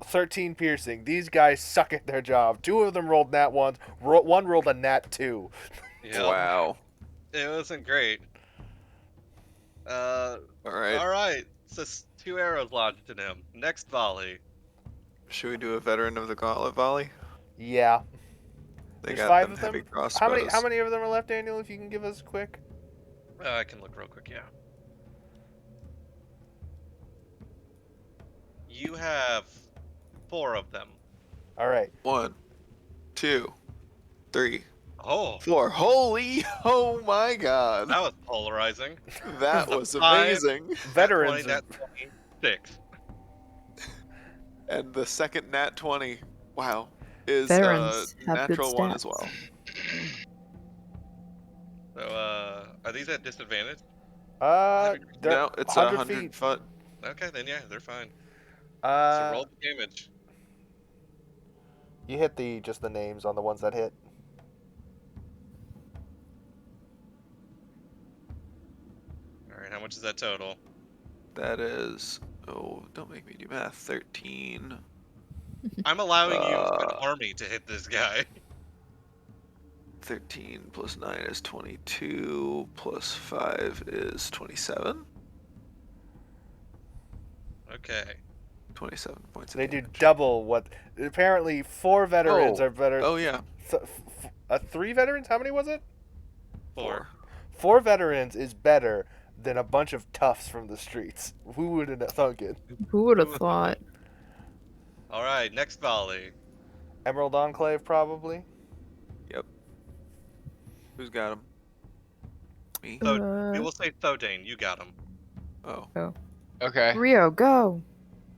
C: 13 piercing. These guys suck at their job. 2 of them rolled nat 1s. One rolled a nat 2.
A: Yep.
D: Wow.
A: It wasn't great.
D: All right.
A: All right. So 2 arrows lodged in him. Next volley.
D: Should we do a veteran of the gauntlet volley?
C: Yeah.
D: They
C: There's
D: got
C: 5
D: them
C: of
D: heavy
C: them.
D: crossbows.
C: How many of them are left, Daniel? If you can give us quick.
A: I can look real quick. Yeah. You have 4 of them.
C: All right.
D: 1, 2, 3,
A: Oh,
D: 4. Holy! Oh my God!
A: that was polarizing.
D: That
A: The
D: was
A: 5,
D: amazing.
C: Veterans.
A: Nat 20, 6.
D: And the second nat 20, wow, is
B: Veterans have good
D: natural 1
B: stats.
D: as well.
A: So, are these at disadvantage?
C: They're
D: No, it's
C: 100
D: 100
C: feet.
D: foot.
A: Okay, then yeah, they're fine. So roll
C: Uh,
A: the damage.
C: you hit just the names on the ones that hit.
A: All right, how much is that total?
D: That is, oh, don't make me do math. 13.
A: I'm allowing you an
D: Uh,
A: army to hit this guy.
D: 13 plus 9 is 22, plus 5 is 27.
A: Okay.
D: 27 points of
C: They do
D: damage.
C: double what. Apparently, 4 veterans
D: Oh.
C: are better.
D: Oh, yeah.
C: 3 veterans? How many was it?
A: 4.
C: 4 veterans is better than a bunch of toughs from the streets. Who would have thunk it?
B: Who would have thought?
A: All right, next volley.
C: Emerald Enclave, probably.
D: Who's got him? Me?
A: So we will say Thodane, you got him.
D: Oh.
E: Okay.
B: Rio, go.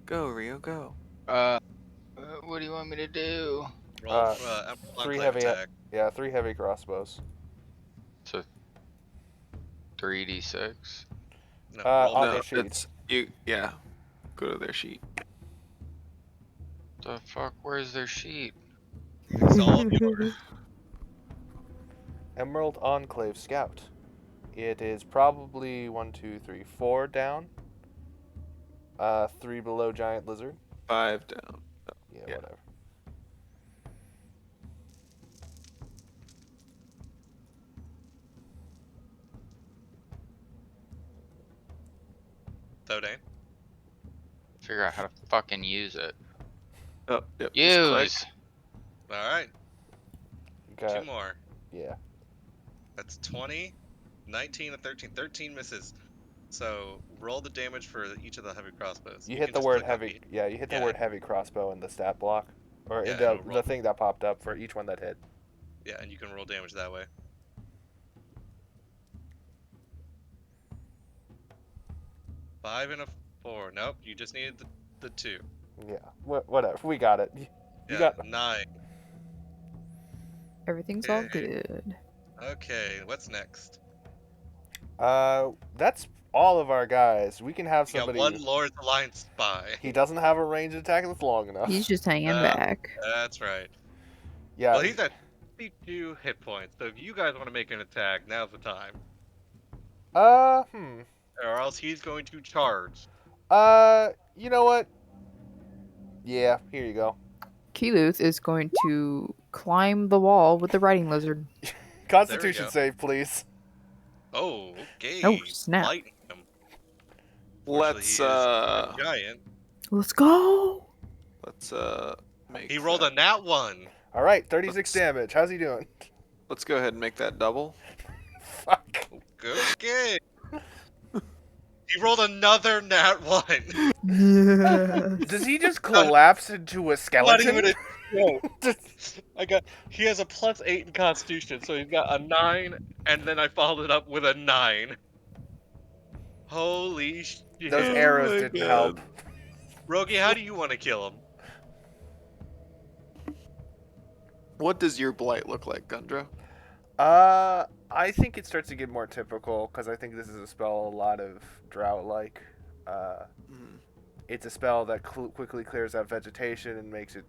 D: Go, Rio, go.
E: What do you want me to do?
A: Roll Emerald
C: 3
A: Enclave
C: heavy.
A: attack.
C: Yeah, 3 heavy crossbows.
E: So 3d6.
A: No,
C: on
A: roll
C: their
A: damage.
C: sheet.
D: It's you. Yeah. Go to their sheet.
E: The fuck? Where's their sheet?
A: It's all yours.
C: Emerald Enclave Scout. It is probably 1, 2, 3, 4 down. 3 below Giant Lizard.
D: 5 down.
C: Yeah,
D: Yeah.
C: whatever.
A: Thodane.
E: Figure out how to fucking use it.
D: Oh, yep. just click.
E: Use.
A: All right,
C: Okay.
A: 2 more.
C: Yeah.
A: That's 20, 19, and 13. 13 misses. So roll the damage for each of the heavy crossbows.
C: You
A: can
C: hit the
A: just
C: word
A: click on
C: heavy.
A: each.
C: Yeah, you hit the
A: Yeah.
C: word heavy crossbow in the stat block, or
A: Yeah,
C: in
A: it'll
C: the
A: roll.
C: thing that popped up for each one that hit.
A: Yeah, and you can roll damage that way. Five and a 4. Nope, you just needed the 2.
C: Yeah. Whatever. We got it. You
A: Yeah,
C: got
A: 9.
B: Everything's all
A: Okay.
B: good.
A: Okay, what's next?
C: That's all of our guys. We can have
A: You got
C: somebody.
A: 1 Lord's Alliance spy.
C: He doesn't have a ranged attack that's long enough.
B: He's just hanging
A: Uh,
B: back.
A: That's right.
C: Yeah.
A: Well, he's at 52 hit points, so if you guys want to make an attack, now's the time. Or else he's going to charge.
C: You know what? Yeah, here you go.
B: Keluth is going to climb the wall with the riding lizard.
C: Constitution
A: go.
C: save, please.
A: Oh, okay.
B: Oh, snap.
A: Blighting him. Fortunately,
D: Let's
A: he is a giant.
B: Let's go!
D: let's make
A: He rolled a
D: that,
A: nat 1.
C: All right, 36
D: Let's-
C: damage. How's he doing?
D: let's go ahead and make that double.
C: Fuck.
A: Okay. He rolled another nat 1.
B: Yes.
C: Does he just collapse into a
A: Not
C: skeleton?
A: even a he has a +8 in Constitution, so he's got a 9, and then I followed it up with a 9. Holy shit.
C: Those arrows didn't help.
A: Rogi, how do you want to kill him?
D: What does your blight look like, Gundra?
C: I think it starts to get more typical because I think this is a spell a lot of drought-like. It's a spell that quickly clears out vegetation and makes it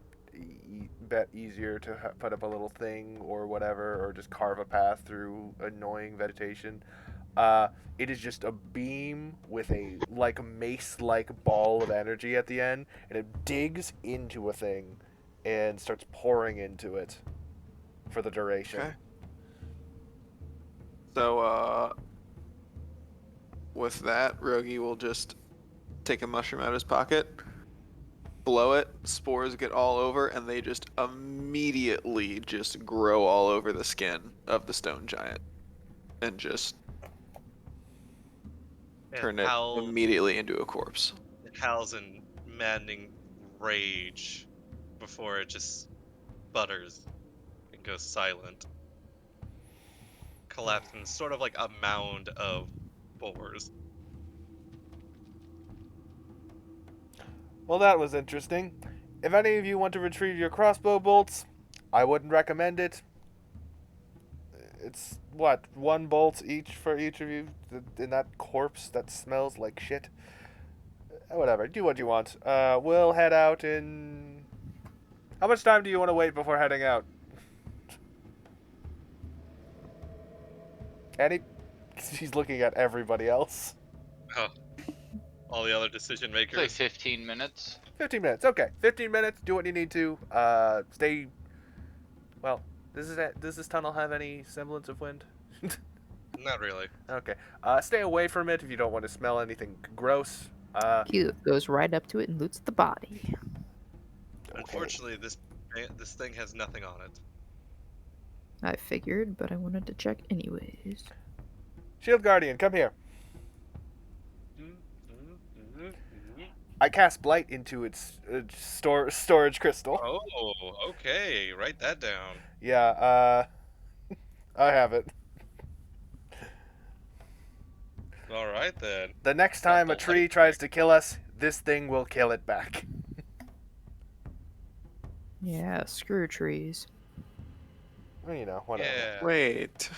C: easier to put up a little thing or whatever, or just carve a path through annoying vegetation. It is just a beam with a mace-like ball of energy at the end, and it digs into a thing and starts pouring into it for the duration.
D: Okay. So, with that, Rogi will just take a mushroom out of his pocket, blow it, spores get all over, and they just immediately just grow all over the skin of the stone giant. And just turn it immediately into a corpse.
A: It howls in maddening rage before it just sputters and goes silent. Collapsing sort of like a mound of spores.
C: Well, that was interesting. If any of you want to retrieve your crossbow bolts, I wouldn't recommend it. It's, what, 1 bolt each for each of you in that corpse that smells like shit? Whatever, do what you want. We'll head out in... How much time do you want to wait before heading out? Annie? She's looking at everybody else.
A: Oh. All the other decision makers.
E: Say 15 minutes.
C: 15 minutes, okay. 15 minutes, do what you need to. Stay... Well, does this tunnel have any semblance of wind?
A: Not really.
C: Okay. Stay away from it if you don't want to smell anything gross.
B: Keluth goes right up to it and loots the body.
A: Unfortunately, this thing has nothing on it.
B: I figured, but I wanted to check anyways.
C: Shield Guardian, come here. I cast Blight into its storage crystal.
A: Oh, okay. Write that down.
C: Yeah, I have it.
A: All right, then.
C: The next time a tree tries to kill us, this thing will kill it back.
B: Yeah, screw trees.
C: Well, you know, whatever.
A: Yeah.
D: Wait.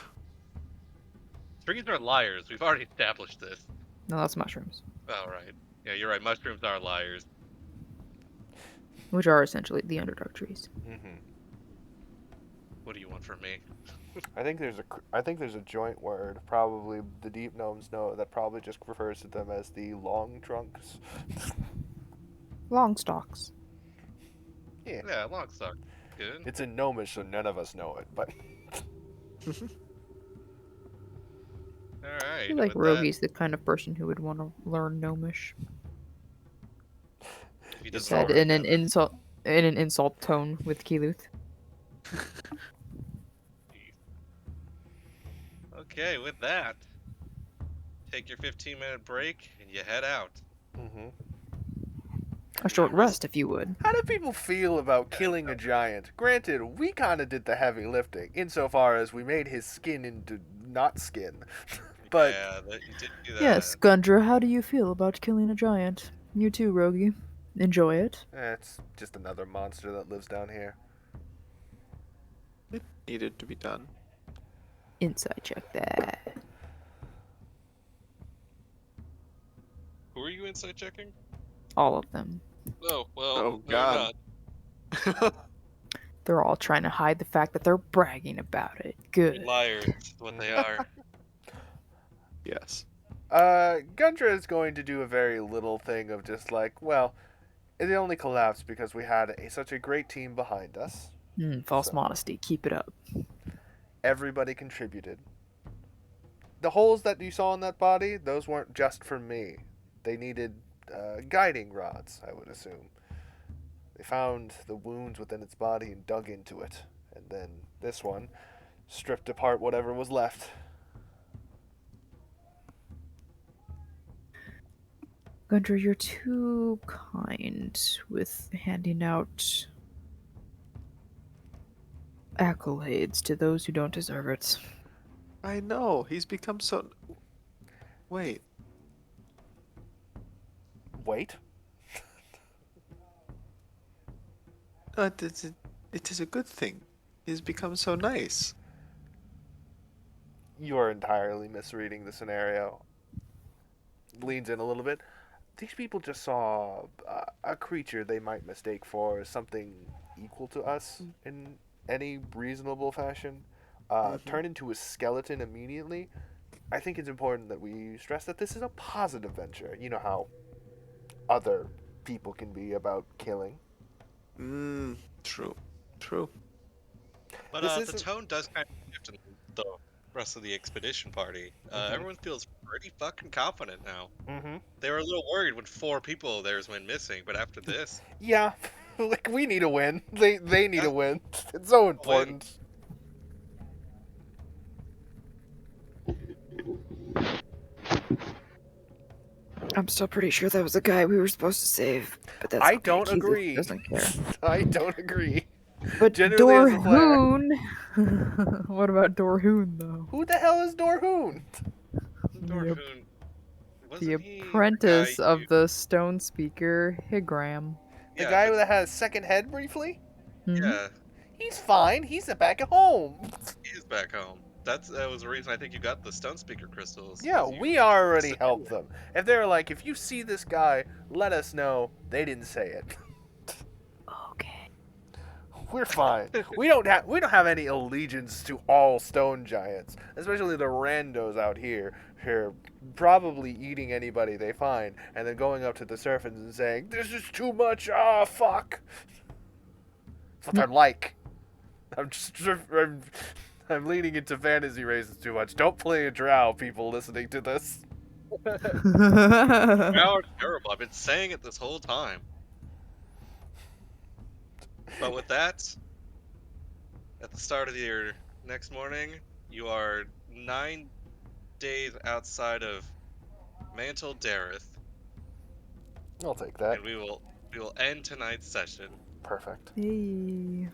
A: Trees are liars. We've already established this.
B: No, that's mushrooms,
A: All right. Yeah, you're right. Mushrooms are liars.
B: which are essentially the Underdark trees.
C: Mm-hmm.
A: What do you want from me?
C: I think there's a joint word. Probably the deep gnomes know that probably just refers to them as the long trunks.
B: Long stalks.
C: Yeah.
A: Yeah, Longstock. Good.
C: It's in gnomish, so none of us know it. But
A: All
B: I
A: right.
B: feel like
A: with that,
B: Rogi's the kind of person who would want to learn Gnomish.
A: he doesn't
B: Said
A: already
B: in an
A: have it.
B: insult tone with Keluth.
A: Okay, with that, take your 15-minute break and you head out.
C: mm-hmm.
B: A short rest, if you would.
C: How do people feel about killing a giant? Granted, we kind of did the heavy lifting, insofar as we made his skin into not skin. But
A: yeah, you did do that.
B: Yes, Gundra, how do you feel about killing a giant? You too, Rogi. Enjoy it.
C: it's just another monster that lives down here.
D: It needed to be done.
B: Inside check that.
A: Who are you inside checking?
B: All of them.
A: Oh, well,
D: Oh,
A: no,
D: God.
A: not.
B: They're all trying to hide the fact that they're bragging about it. Good.
A: Liars, is what they are.
D: Yes.
C: Gundra is going to do a very little thing of just like, well, It only collapsed because we had such a great team behind us.
B: False
C: So-
B: modesty. Keep it up.
C: Everybody contributed. The holes that you saw in that body, those weren't just for me. They needed guiding rods, I would assume. They found the wounds within its body and dug into it. And then this one stripped apart whatever was left.
B: Gundra, you're too kind with handing out accolades to those who don't deserve it.
D: I know. He's become so. Wait.
C: Wait.
D: It is a good thing. He's become so nice.
C: You are entirely misreading the scenario. Leans in a little bit. These people just saw a creature they might mistake for something equal to us in any reasonable fashion, turn into a skeleton immediately. I think it's important that we stress that this is a positive venture. You know how other people can be about killing.
D: True. True.
A: But
C: This
A: the
C: isn't-
A: tone does kind of shift in the rest of the expedition party. Everyone feels pretty fucking confident now.
C: Mm-hmm.
A: They were a little worried when 4 people of theirs went missing, but after this,
C: Yeah, like we need a win. They need
A: Yeah.
C: a win. It's so important.
B: I'm still pretty sure that was the guy we were supposed to save, but that's
C: I
B: okay.
C: don't
B: Jesus
C: agree.
B: Doesn't care.
C: I don't agree.
B: But
C: Generally, as a player-
B: Dorhoon. What about Dorhoon though?
C: Who the hell is Dorhoon?
A: Dorhoon,
B: The
A: wasn't he
B: apprentice
A: guy
B: of the stone speaker Higram.
C: The
A: Yeah,
C: guy
A: but-
C: that has second head briefly?
B: Mhm.
A: Yeah,
C: He's fine. He's back at home.
A: he is back home. That was the reason I think you got the stone speaker crystals.
C: Yeah,
A: 'cause you-
C: we already helped them. If they're like, if you see this guy, let us know. They didn't say it.
B: Okay.
C: We're fine. We don't have any allegiance to all stone giants, especially the randos out here. Here, probably eating anybody they find, and then going up to the serpents and saying, "This is too much. Ah, fuck." That's what they're like. I'm leaning into fantasy races too much. Don't play a drow, people listening to this.
A: Drow are terrible. I've been saying it this whole time. But with that, at the start of your next morning, you are 9 days outside of Mantle Dareth,
C: I'll take that.
A: and we will end tonight's session.
C: Perfect.
B: Hey.